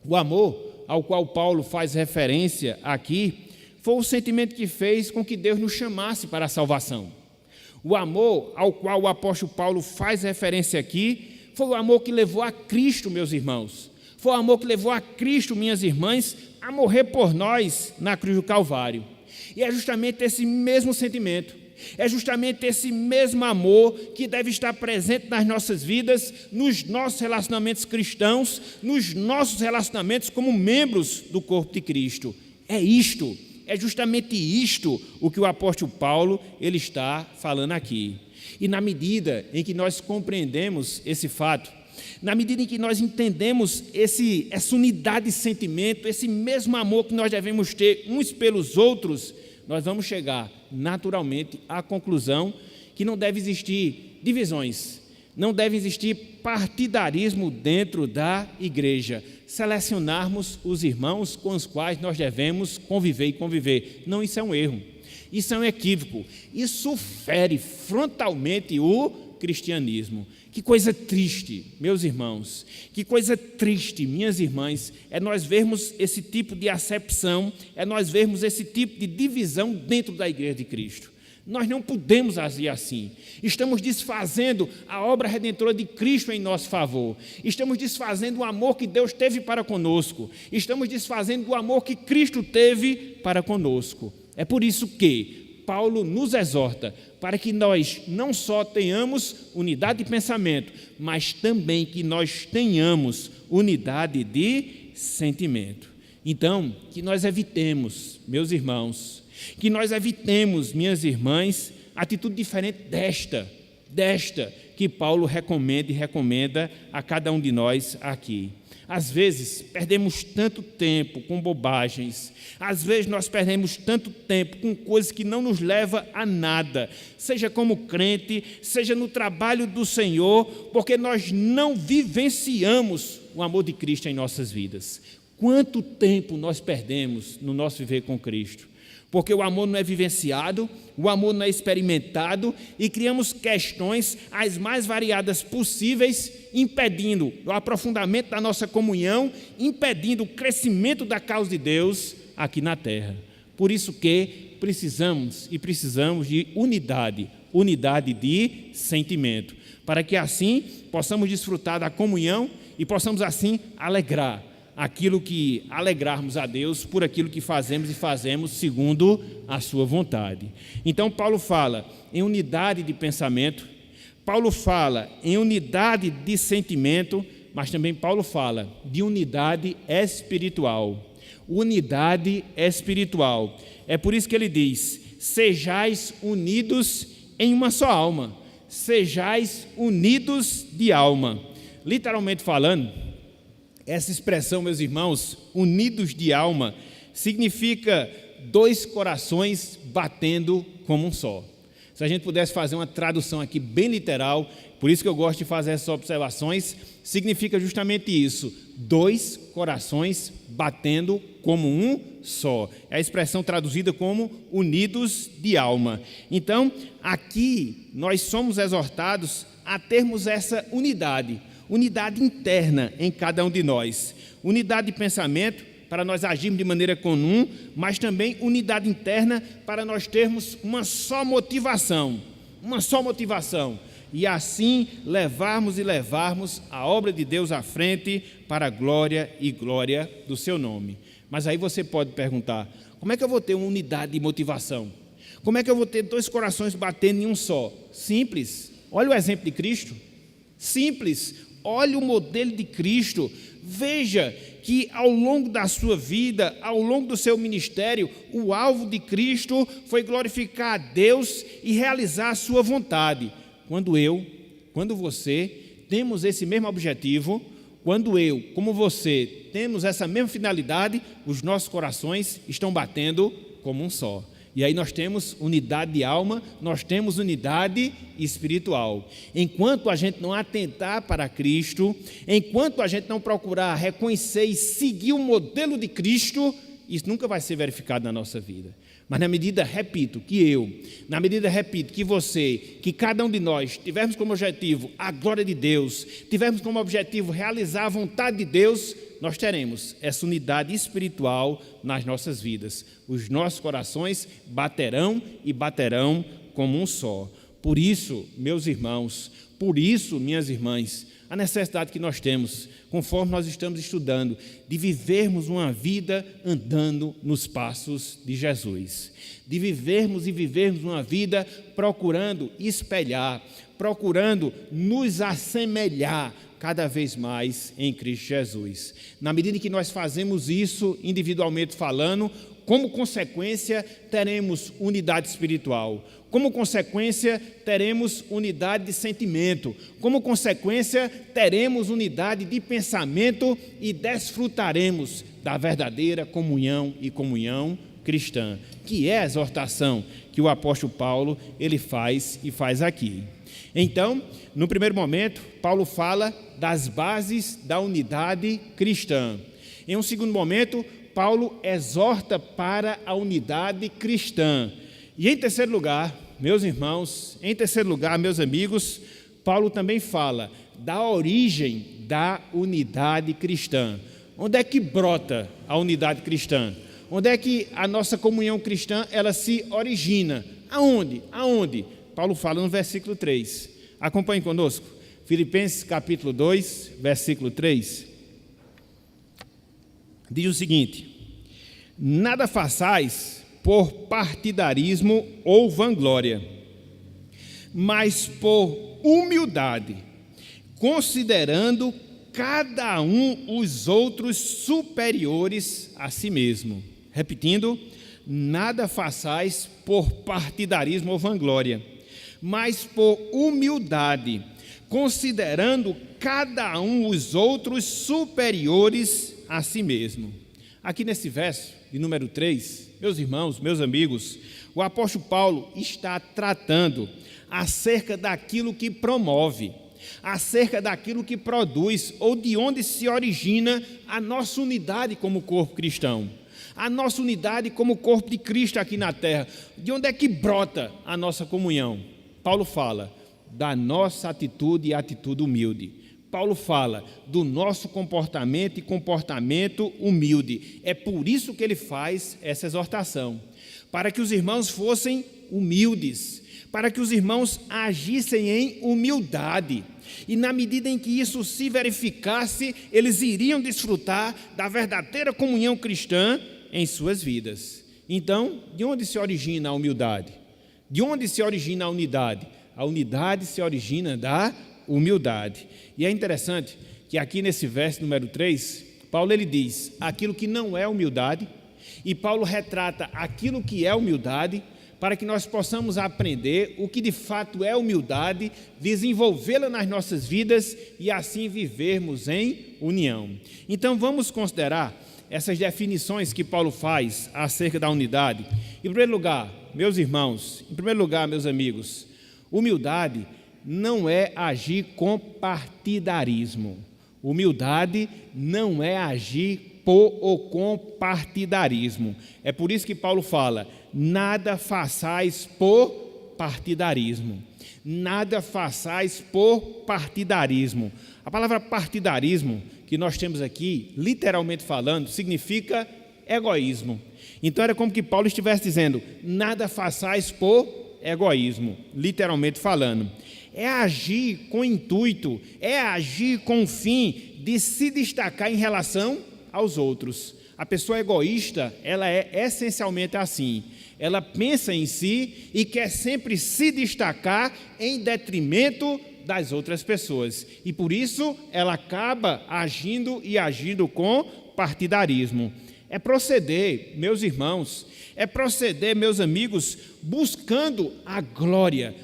O amor ao qual Paulo faz referência aqui foi o sentimento que fez com que Deus nos chamasse para a salvação. O amor ao qual o apóstolo Paulo faz referência aqui foi o amor que levou a Cristo, meus irmãos. Foi o amor que levou a Cristo, minhas irmãs, a morrer por nós na cruz do Calvário. E é justamente esse mesmo sentimento, é justamente esse mesmo amor que deve estar presente nas nossas vidas, nos nossos relacionamentos cristãos, nos nossos relacionamentos como membros do corpo de Cristo. É justamente isto o que o apóstolo Paulo ele está falando aqui. E na medida em que nós compreendemos esse fato, na medida em que nós entendemos essa unidade de sentimento, esse mesmo amor que nós devemos ter uns pelos outros, nós vamos chegar naturalmente à conclusão que não deve existir divisões, não deve existir partidarismo dentro da igreja, selecionarmos os irmãos com os quais nós devemos conviver e conviver. Não, isso é um erro, isso é um equívoco, isso fere frontalmente o cristianismo. Que coisa triste, meus irmãos, que coisa triste, minhas irmãs, é nós vermos esse tipo de acepção, é nós vermos esse tipo de divisão dentro da igreja de Cristo. Nós não podemos agir assim. Estamos desfazendo a obra redentora de Cristo em nosso favor. Estamos desfazendo o amor que Deus teve para conosco. Estamos desfazendo o amor que Cristo teve para conosco. É por isso que Paulo nos exorta para que nós não só tenhamos unidade de pensamento, mas também que nós tenhamos unidade de sentimento. Então, que nós evitemos, meus irmãos, que nós evitemos, minhas irmãs, atitude diferente desta que Paulo recomenda a cada um de nós aqui. Às vezes, perdemos tanto tempo com bobagens, às vezes nós perdemos tanto tempo com coisas que não nos levam a nada, seja como crente, seja no trabalho do Senhor, porque nós não vivenciamos o amor de Cristo em nossas vidas. Quanto tempo nós perdemos no nosso viver com Cristo? Porque o amor não é vivenciado, o amor não é experimentado e criamos questões as mais variadas possíveis, impedindo o aprofundamento da nossa comunhão, impedindo o crescimento da causa de Deus aqui na terra. Por isso que precisamos de unidade de sentimento, para que assim possamos desfrutar da comunhão e possamos assim alegrarmos a Deus por aquilo que fazemos e fazemos segundo a sua vontade. Então Paulo fala em unidade de pensamento, Paulo fala em unidade de sentimento, mas também Paulo fala de unidade espiritual. Unidade espiritual. É por isso que ele diz: sejais unidos em uma só alma, sejais unidos de alma. Literalmente falando, essa expressão, meus irmãos, unidos de alma, significa dois corações batendo como um só. Se a gente pudesse fazer uma tradução aqui bem literal, por isso que eu gosto de fazer essas observações, significa justamente isso: dois corações batendo como um só. É a expressão traduzida como unidos de alma. Então, aqui nós somos exortados a termos essa unidade interna em cada um de nós, unidade de pensamento para nós agirmos de maneira comum, mas também unidade interna para nós termos uma só motivação, e assim levarmos a obra de Deus à frente para a glória do seu nome. Mas aí você pode perguntar: como é que eu vou ter uma unidade de motivação? Como é que eu vou ter dois corações batendo em um só? Simples, olha o exemplo de Cristo, simples. Olhe o modelo de Cristo, veja que ao longo da sua vida, ao longo do seu ministério, o alvo de Cristo foi glorificar a Deus e realizar a sua vontade. Quando você temos esse mesmo objetivo, quando eu, como você, temos essa mesma finalidade, os nossos corações estão batendo como um só. E aí nós temos unidade de alma, nós temos unidade espiritual. Enquanto a gente não atentar para Cristo, enquanto a gente não procurar reconhecer e seguir o modelo de Cristo, isso nunca vai ser verificado na nossa vida. Mas na medida, repito, que você, que cada um de nós tivermos como objetivo a glória de Deus, tivermos como objetivo realizar a vontade de Deus, nós teremos essa unidade espiritual nas nossas vidas. Os nossos corações baterão como um só. Por isso, meus irmãos, minhas irmãs, a necessidade que nós temos, conforme nós estamos estudando, de vivermos uma vida andando nos passos de Jesus, de vivermos uma vida procurando espelhar, procurando nos assemelhar cada vez mais em Cristo Jesus. Na medida em que nós fazemos isso individualmente falando, como consequência teremos unidade espiritual, como consequência teremos unidade de sentimento, como consequência teremos unidade de pensamento e desfrutaremos da verdadeira comunhão cristã, que é a exortação que o apóstolo Paulo ele faz aqui. Então, no primeiro momento, Paulo fala das bases da unidade cristã. Em um segundo momento, Paulo exorta para a unidade cristã. E em terceiro lugar, meus irmãos, meus amigos, Paulo também fala da origem da unidade cristã. Onde é que brota a unidade cristã? Onde é que a nossa comunhão cristã ela se origina? Aonde? Paulo fala no versículo 3. Acompanhe conosco. Filipenses capítulo 2, versículo 3. Diz o seguinte: nada façais por partidarismo ou vanglória, mas por humildade, considerando cada um os outros superiores a si mesmo. Repetindo, nada façais por partidarismo ou vanglória, mas por humildade, considerando cada um os outros superiores a si mesmo. Aqui nesse verso, de número 3, meus irmãos, meus amigos, o apóstolo Paulo está tratando acerca daquilo que promove, acerca daquilo que produz, ou de onde se origina a nossa unidade como corpo cristão, a nossa unidade como corpo de Cristo aqui na terra. De onde é que brota a nossa comunhão? Paulo fala da nossa atitude e atitude humilde. Paulo fala do nosso comportamento e comportamento humilde. É por isso que ele faz essa exortação, para que os irmãos fossem humildes, para que os irmãos agissem em humildade. E na medida em que isso se verificasse, eles iriam desfrutar da verdadeira comunhão cristã em suas vidas. Então, de onde se origina a humildade? De onde se origina a unidade? A unidade se origina da humildade. E é interessante que aqui nesse verso número 3, Paulo ele diz aquilo que não é humildade, e Paulo retrata aquilo que é humildade, para que nós possamos aprender o que de fato é humildade, desenvolvê-la nas nossas vidas e assim vivermos em união. Então vamos considerar essas definições que Paulo faz acerca da unidade. Em primeiro lugar, meus irmãos, em primeiro lugar, meus amigos, humildade não é agir com partidarismo. Humildade não é agir por ou com partidarismo. É por isso que Paulo fala, nada façais por partidarismo. Nada façais por partidarismo. A palavra partidarismo que nós temos aqui, literalmente falando, significa egoísmo. Então era como que Paulo estivesse dizendo, nada façais por egoísmo, literalmente falando. É agir com intuito, é agir com o fim de se destacar em relação aos outros. A pessoa egoísta, ela é essencialmente assim. Ela pensa em si e quer sempre se destacar em detrimento das outras pessoas. E por isso ela acaba agindo com partidarismo. É proceder, meus irmãos, é proceder, meus amigos, buscando a glória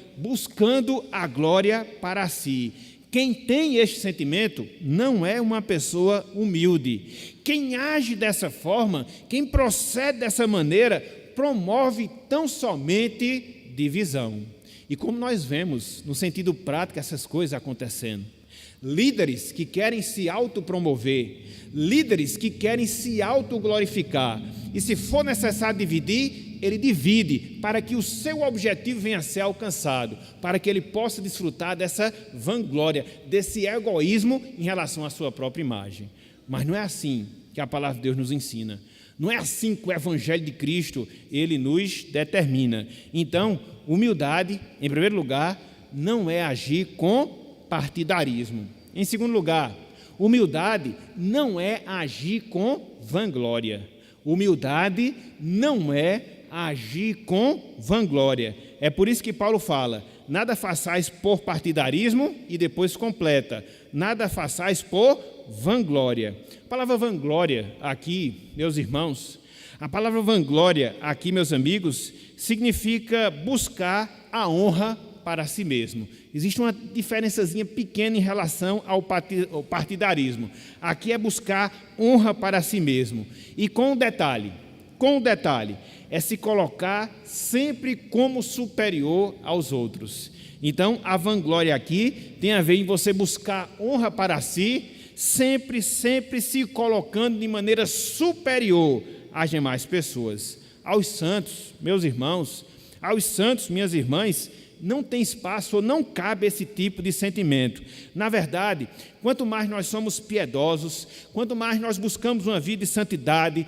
para si. Quem tem este sentimento não é uma pessoa humilde. Quem age dessa forma, quem procede dessa maneira, promove tão somente divisão. E como nós vemos, no sentido prático, essas coisas acontecendo. Líderes que querem se autopromover, líderes que querem se autoglorificar, e se for necessário dividir, ele divide, para que o seu objetivo venha a ser alcançado, para que ele possa desfrutar dessa vanglória, desse egoísmo em relação à sua própria imagem. Mas não é assim que a palavra de Deus nos ensina. Não é assim que o Evangelho de Cristo, ele nos determina. Então, humildade, em primeiro lugar, não é agir com partidarismo. Em segundo lugar, humildade não é agir com vanglória. Humildade não é agir com vanglória. É por isso que Paulo fala, nada façais por partidarismo, e depois completa, nada façais por vanglória. A palavra vanglória aqui, meus irmãos, a palavra vanglória aqui, meus amigos, significa buscar a honra para si mesmo. Existe uma diferençazinha pequena em relação ao partidarismo. Aqui é buscar honra para si mesmo. E com o detalhe, é se colocar sempre como superior aos outros. Então, a vanglória aqui tem a ver em você buscar honra para si, sempre se colocando de maneira superior às demais pessoas. Aos santos, meus irmãos, aos santos, minhas irmãs, não tem espaço ou não cabe esse tipo de sentimento. Na verdade, quanto mais nós somos piedosos, quanto mais nós buscamos uma vida de santidade,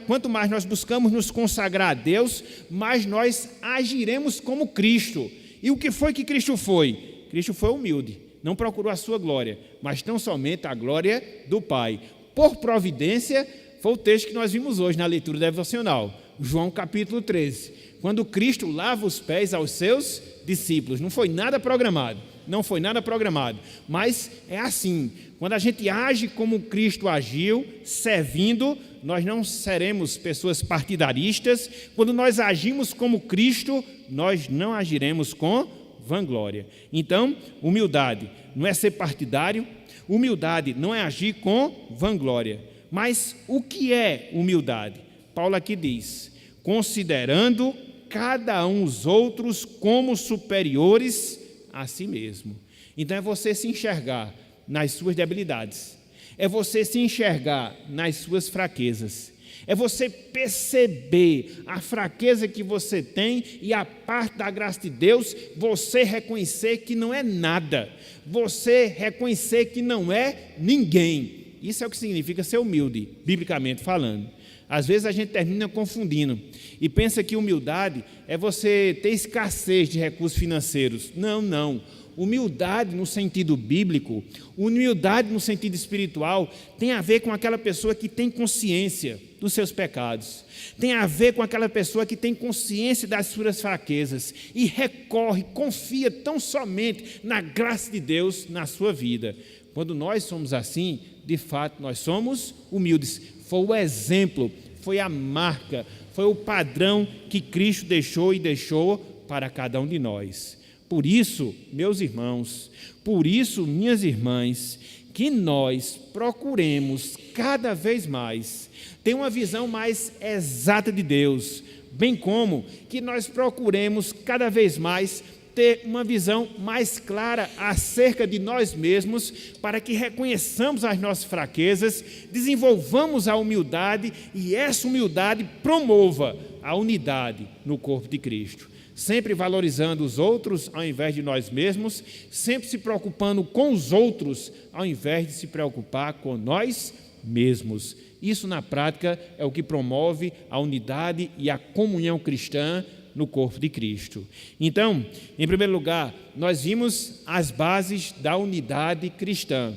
quanto mais nós buscamos nos consagrar a Deus, mais nós agiremos como Cristo. E o que foi que Cristo foi? Cristo foi humilde, não procurou a sua glória, mas tão somente a glória do Pai. Por providência, foi o texto que nós vimos hoje na leitura devocional. João capítulo 13, quando Cristo lava os pés aos seus discípulos. Não foi nada programado, mas é assim, quando a gente age como Cristo agiu, servindo, nós não seremos pessoas partidaristas. Quando nós agimos como Cristo, nós não agiremos com vanglória. Então, humildade não é ser partidário, humildade não é agir com vanglória. Mas o que é humildade? Paulo aqui diz: considerando cada um os outros como superiores a si mesmo. Então é você se enxergar nas suas debilidades, é você se enxergar nas suas fraquezas, é você perceber a fraqueza que você tem e a parte da graça de Deus, você reconhecer que não é nada, você reconhecer que não é ninguém. Isso é o que significa ser humilde, biblicamente falando. Às vezes a gente termina confundindo e pensa que humildade é você ter escassez de recursos financeiros. Não. Humildade no sentido bíblico, humildade no sentido espiritual, tem a ver com aquela pessoa que tem consciência dos seus pecados, tem a ver com aquela pessoa que tem consciência das suas fraquezas e recorre, confia tão somente na graça de Deus na sua vida. Quando nós somos assim, de fato, nós somos humildes. Foi o exemplo, foi a marca, foi o padrão que Cristo deixou e deixou para cada um de nós. Por isso, meus irmãos, por isso, minhas irmãs, que nós procuremos cada vez mais ter uma visão mais exata de Deus, bem como que nós procuremos cada vez mais ter uma visão mais clara acerca de nós mesmos, para que reconheçamos as nossas fraquezas, desenvolvamos a humildade e essa humildade promova a unidade no corpo de Cristo. Sempre valorizando os outros ao invés de nós mesmos, sempre se preocupando com os outros ao invés de se preocupar com nós mesmos. Isso, na prática, é o que promove a unidade e a comunhão cristã no corpo de Cristo. Então, em primeiro lugar, nós vimos as bases da unidade cristã.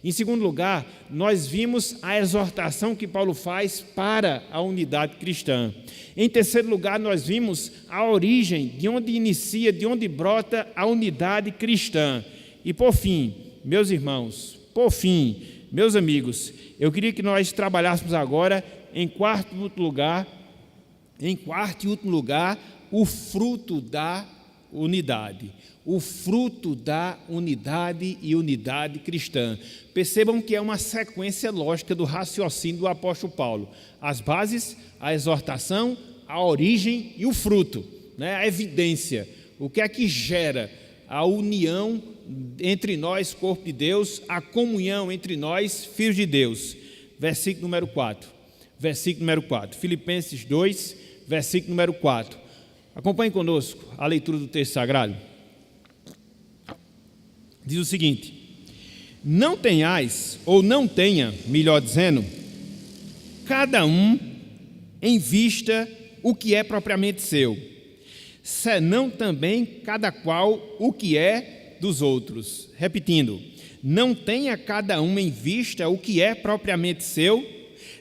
Em segundo lugar, nós vimos a exortação que Paulo faz para a unidade cristã. Em terceiro lugar, nós vimos a origem, de onde inicia, de onde brota a unidade cristã. E por fim, meus irmãos, meus amigos, eu queria que nós trabalhássemos agora em quarto e último lugar, o fruto da unidade. O fruto da unidade e unidade cristã. Percebam que é uma sequência lógica do raciocínio do apóstolo Paulo. As bases, a exortação, a origem e o fruto, né? A evidência. O que é que gera a união entre nós, corpo de Deus, a comunhão entre nós, filhos de Deus. Versículo número 4. Filipenses 2, versículo número 4. Acompanhe conosco a leitura do texto sagrado. Diz o seguinte: não tenhais, ou não tenha, melhor dizendo, cada um em vista o que é propriamente seu, senão também cada qual o que é dos outros. Repetindo, não tenha cada um em vista o que é propriamente seu,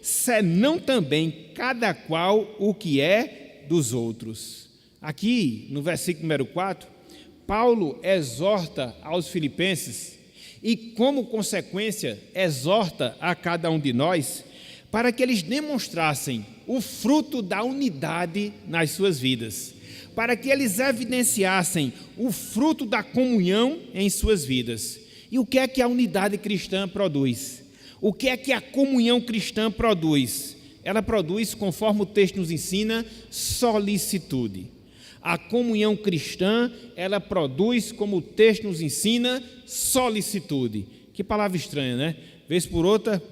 senão também cada qual o que é dos outros. Aqui, no versículo número 4, Paulo exorta aos filipenses e, como consequência, exorta a cada um de nós para que eles demonstrassem o fruto da unidade nas suas vidas, para que eles evidenciassem o fruto da comunhão em suas vidas. E o que é que a unidade cristã produz? O que é que a comunhão cristã produz? Ela produz, conforme o texto nos ensina, solicitude. A comunhão cristã, ela produz, como o texto nos ensina, solicitude. Que palavra estranha, né? Vez por outra,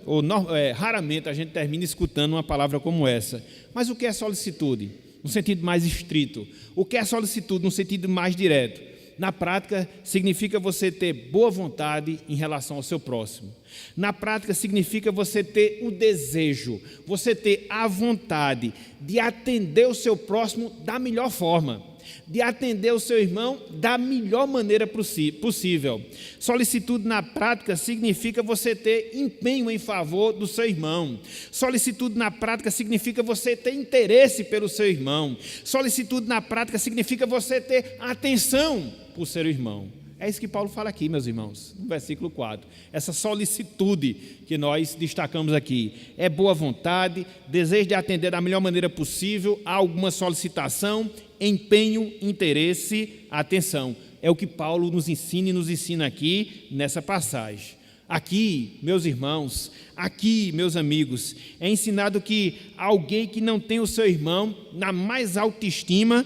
raramente a gente termina escutando uma palavra como essa. Mas o que é solicitude? No sentido mais estrito. O que é solicitude no sentido mais direto? Na prática, significa você ter boa vontade em relação ao seu próximo. Na prática, significa você ter o desejo, você ter a vontade de atender o seu próximo da melhor forma. de atender o seu irmão da melhor maneira possível. Solicitude na prática significa você ter empenho em favor do seu irmão. Solicitude na prática significa você ter interesse pelo seu irmão. Solicitude na prática significa você ter atenção por seu irmão. É isso que Paulo fala aqui, meus irmãos, no versículo 4. Essa solicitude que nós destacamos aqui é boa vontade, desejo de atender da melhor maneira possível a alguma solicitação, empenho, interesse, atenção. É o que Paulo nos ensina e nos ensina aqui nessa passagem. Aqui, meus irmãos, aqui, meus amigos, é ensinado que alguém que não tem o seu irmão na mais alta estima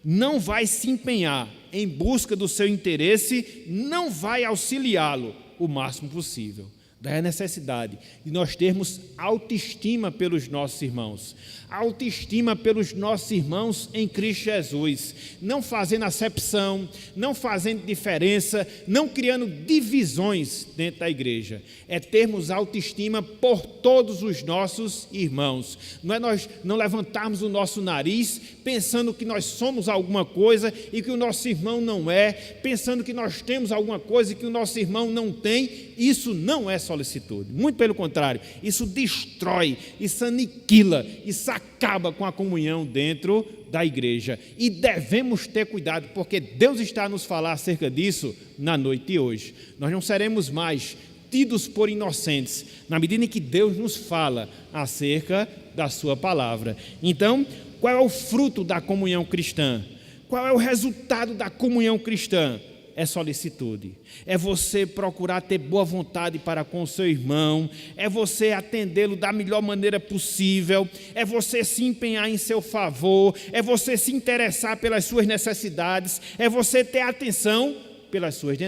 não vai se empenhar em busca do seu interesse, não vai auxiliá-lo o máximo possível. Daí a necessidade de nós termos autoestima pelos nossos irmãos, autoestima pelos nossos irmãos em Cristo Jesus, não fazendo acepção, não fazendo diferença, não criando divisões dentro da igreja. É termos autoestima por todos os nossos irmãos. Não é nós não levantarmos o nosso nariz pensando que nós somos alguma coisa e que o nosso irmão não é, pensando que nós temos alguma coisa e que o nosso irmão não tem. Isso não é solicitude, muito pelo contrário, isso destrói, isso aniquila, isso acaba com a comunhão dentro da igreja, e devemos ter cuidado, porque Deus está a nos falar acerca disso na noite de hoje. Nós não seremos mais tidos por inocentes, na medida em que Deus nos fala acerca da sua palavra. Então, qual é o fruto da comunhão cristã? Qual é o resultado da comunhão cristã? É solicitude, é você procurar ter boa vontade para com o seu irmão, é você atendê-lo da melhor maneira possível, é você se empenhar em seu favor, é você se interessar pelas suas necessidades, é você ter atenção pelas suas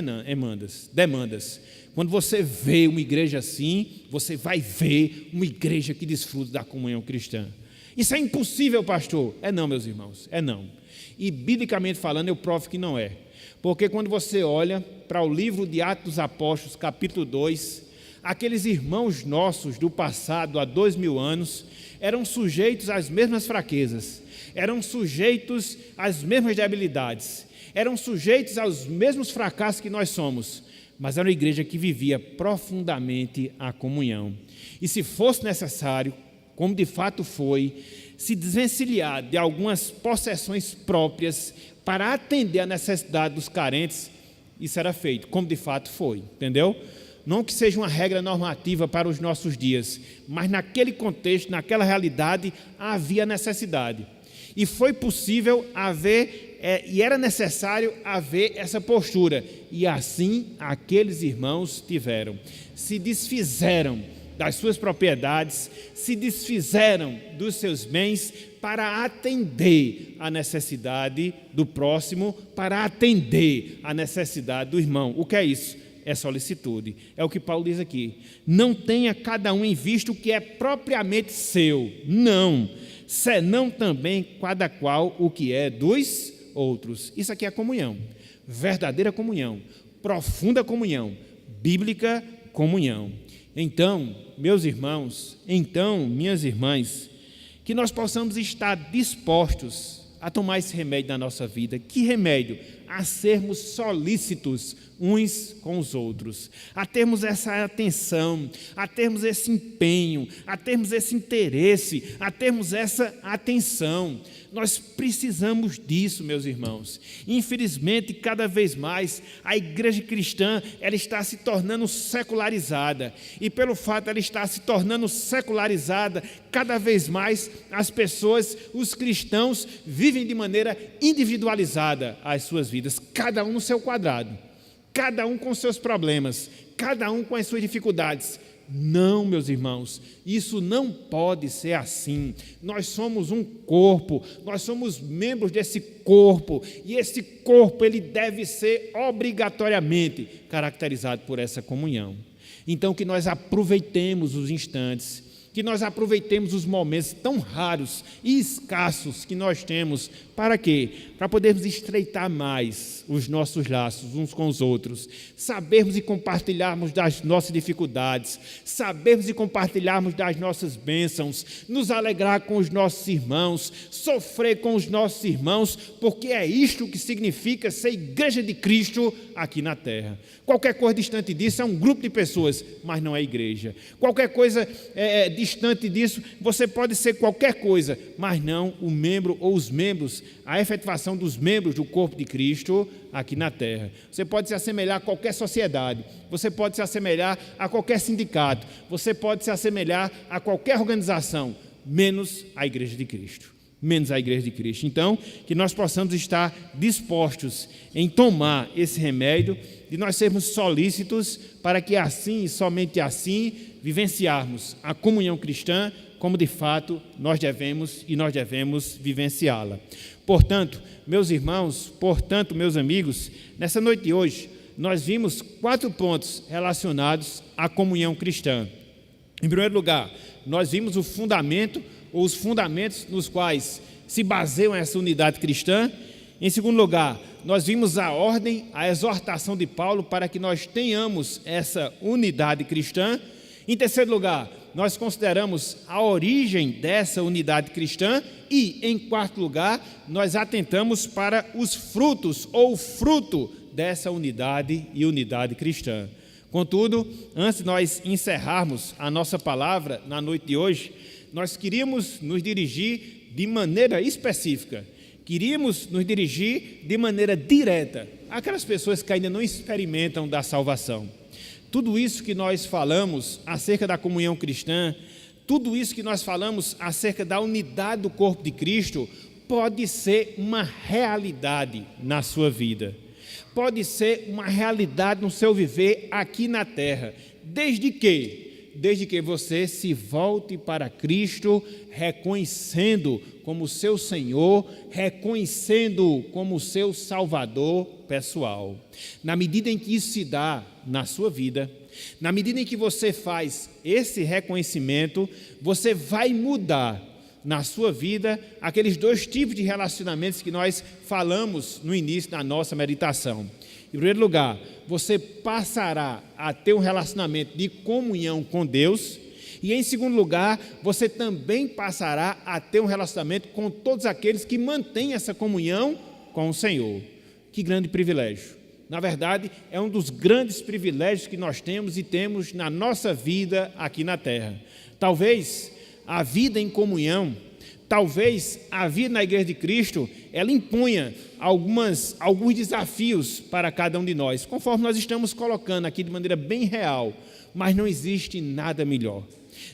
demandas. Quando você vê uma igreja assim, você vai ver uma igreja que desfruta da comunhão cristã. Isso é impossível, pastor? É não, meus irmãos, é não. E biblicamente falando, eu provo que não é. Porque quando você olha para o livro de Atos dos Apóstolos, capítulo 2, aqueles irmãos nossos do passado, há 2000 anos, eram sujeitos às mesmas fraquezas, eram sujeitos às mesmas debilidades, eram sujeitos aos mesmos fracassos que nós somos, mas era uma igreja que vivia profundamente a comunhão. E se fosse necessário, como de fato foi, se desvencilhar de algumas possessões próprias para atender a necessidade dos carentes, isso era feito, como de fato foi, entendeu? Não que seja uma regra normativa para os nossos dias, mas naquele contexto, naquela realidade, havia necessidade. E foi possível haver, e era necessário haver essa postura. E assim aqueles irmãos tiveram, se desfizeram das suas propriedades, se desfizeram dos seus bens para atender a necessidade do próximo, para atender a necessidade do irmão. O que é isso? É solicitude. É o que Paulo diz aqui. Não tenha cada um em vista o que é propriamente seu. Não. Senão também cada qual o que é dos outros. Isso aqui é comunhão. Verdadeira comunhão. Profunda comunhão. Bíblica comunhão. Então, meus irmãos, minhas irmãs, que nós possamos estar dispostos a tomar esse remédio na nossa vida. Que remédio? A sermos solícitos uns com os outros, a termos essa atenção, a termos esse empenho, a termos esse interesse, a termos essa atenção. Nós precisamos disso, meus irmãos. Infelizmente, cada vez mais, a igreja cristã ela está se tornando secularizada. E pelo fato de ela estar se tornando secularizada, cada vez mais as pessoas, os cristãos, vivem de maneira individualizada as suas vidas, cada um no seu quadrado, cada um com seus problemas, cada um com as suas dificuldades. Não, meus irmãos, isso não pode ser assim. Nós somos um corpo, nós somos membros desse corpo, e esse corpo ele deve ser obrigatoriamente caracterizado por essa comunhão. Então que nós aproveitemos os instantes que nós aproveitemos os momentos tão raros e escassos que nós temos. Para quê? Para podermos estreitar mais os nossos laços uns com os outros, sabermos e compartilharmos das nossas dificuldades, sabermos e compartilharmos das nossas bênçãos, nos alegrar com os nossos irmãos, sofrer com os nossos irmãos, porque é isto que significa ser igreja de Cristo aqui na terra. Qualquer coisa distante disso é um grupo de pessoas, mas não é igreja. Qualquer coisa distante disso, você pode ser qualquer coisa, mas não o membro ou os membros, a efetivação dos membros do corpo de Cristo aqui na terra. Você pode se assemelhar a qualquer sociedade, você pode se assemelhar a qualquer sindicato, você pode se assemelhar a qualquer organização, menos a igreja de Cristo. Menos a igreja de Cristo. Então, que nós possamos estar dispostos em tomar esse remédio, de nós sermos solícitos para que assim e somente assim vivenciarmos a comunhão cristã como de fato nós devemos vivenciá-la. Portanto, meus irmãos, meus amigos, nessa noite de hoje nós vimos 4 pontos relacionados à comunhão cristã. Em primeiro lugar, nós vimos o fundamento ou os fundamentos nos quais se baseiam essa unidade cristã. Em segundo lugar, nós vimos a ordem, a exortação de Paulo para que nós tenhamos essa unidade cristã. Em terceiro lugar, nós consideramos a origem dessa unidade cristã e, em quarto lugar, nós atentamos para os frutos ou fruto dessa unidade e unidade cristã. Contudo, antes de nós encerrarmos a nossa palavra na noite de hoje, nós queríamos nos dirigir de maneira específica, queríamos nos dirigir de maneira direta àquelas pessoas que ainda não experimentam da salvação. Tudo isso que nós falamos acerca da comunhão cristã, tudo isso que nós falamos acerca da unidade do corpo de Cristo, pode ser uma realidade na sua vida, pode ser uma realidade no seu viver aqui na terra, desde que você se volte para Cristo, reconhecendo como seu Senhor, reconhecendo como seu Salvador pessoal. Na medida em que isso se dá na sua vida, na medida em que você faz esse reconhecimento, você vai mudar na sua vida aqueles 2 tipos de relacionamentos que nós falamos no início da nossa meditação. Em primeiro lugar, você passará a ter um relacionamento de comunhão com Deus. E em segundo lugar, você também passará a ter um relacionamento com todos aqueles que mantêm essa comunhão com o Senhor. Que grande privilégio! Na verdade, é um dos grandes privilégios que nós temos e temos na nossa vida aqui na terra. Talvez a vida em comunhão, talvez a vida na Igreja de Cristo, ela impunha alguns desafios para cada um de nós, conforme nós estamos colocando aqui de maneira bem real, mas não existe nada melhor.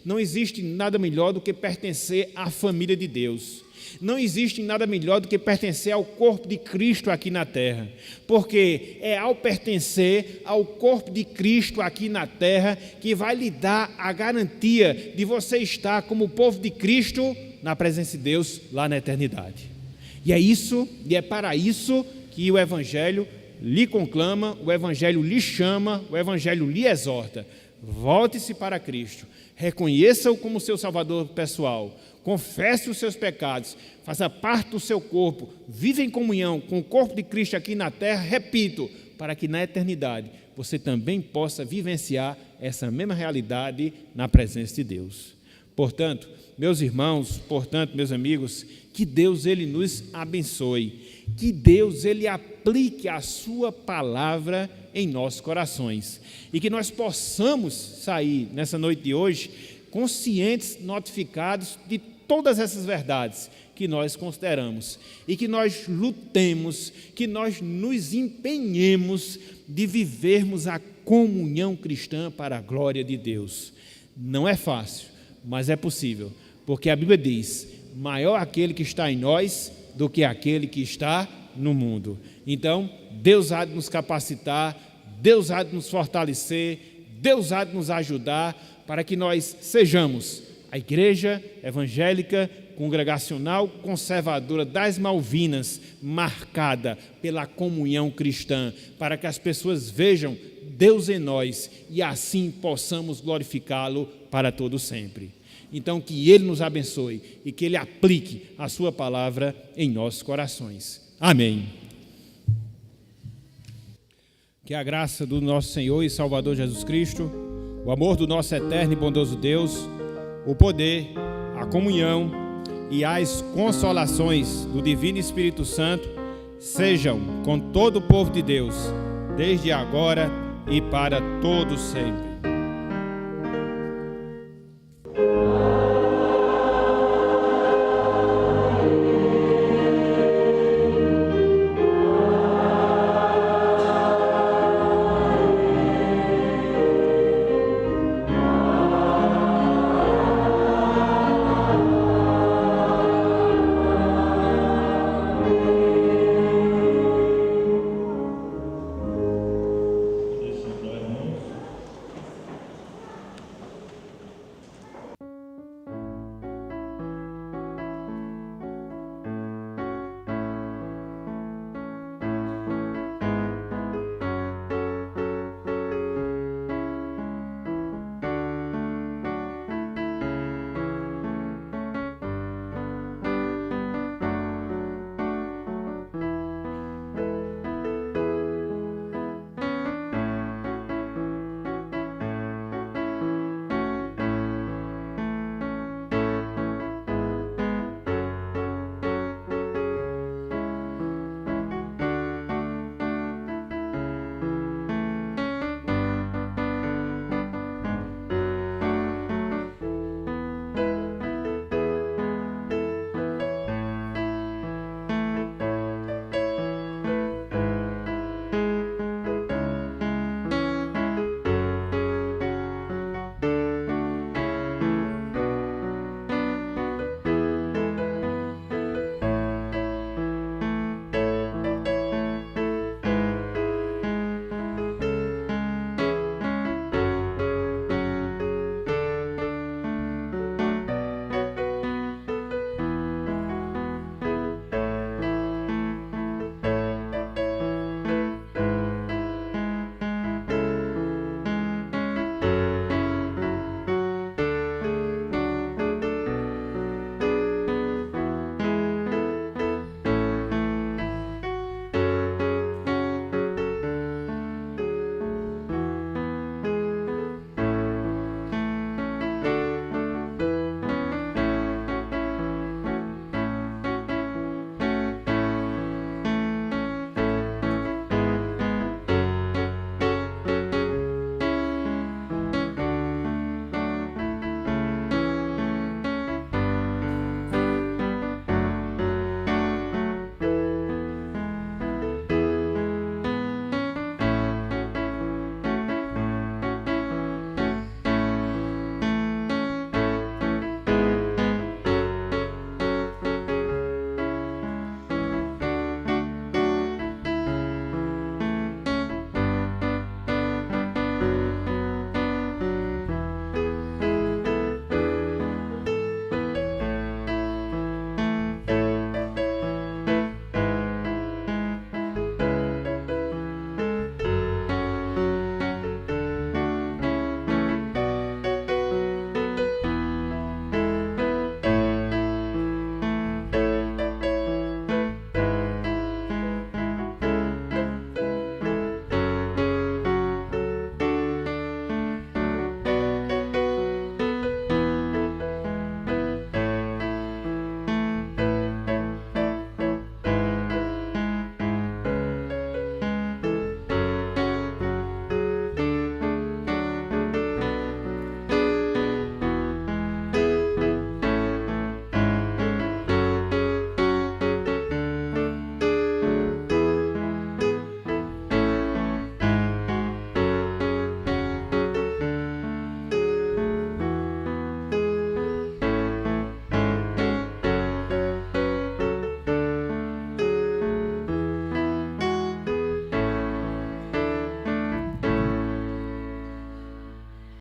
Não existe nada melhor do que pertencer à família de Deus. Não existe nada melhor do que pertencer ao corpo de Cristo aqui na terra, porque é ao pertencer ao corpo de Cristo aqui na terra que vai lhe dar a garantia de você estar como povo de Cristo na presença de Deus lá na eternidade. E é isso, e é para isso que o Evangelho lhe conclama, o Evangelho lhe chama, o Evangelho lhe exorta. Volte-se para Cristo, reconheça-o como seu Salvador pessoal, confesse os seus pecados, faça parte do seu corpo, viva em comunhão com o corpo de Cristo aqui na terra, repito, para que na eternidade você também possa vivenciar essa mesma realidade na presença de Deus. Portanto, meus irmãos, meus amigos, que Deus ele nos abençoe, que Deus ele aplique a sua palavra em nossos corações e que nós possamos sair nessa noite de hoje conscientes, notificados de todas essas verdades que nós consideramos e que nós lutemos, que nós nos empenhemos de vivermos a comunhão cristã para a glória de Deus. Não é fácil, mas é possível, porque a Bíblia diz: maior aquele que está em nós do que aquele que está no mundo. Então, Deus há de nos capacitar, Deus há de nos fortalecer, Deus há de nos ajudar para que nós sejamos a igreja evangélica, congregacional, conservadora das Malvinas, marcada pela comunhão cristã, para que as pessoas vejam Deus em nós e assim possamos glorificá-lo para todo sempre. Então, que Ele nos abençoe e que Ele aplique a sua palavra em nossos corações. Amém. Que a graça do nosso Senhor e Salvador Jesus Cristo, o amor do nosso eterno e bondoso Deus, o poder, a comunhão e as consolações do Divino Espírito Santo sejam com todo o povo de Deus, desde agora e para todo sempre.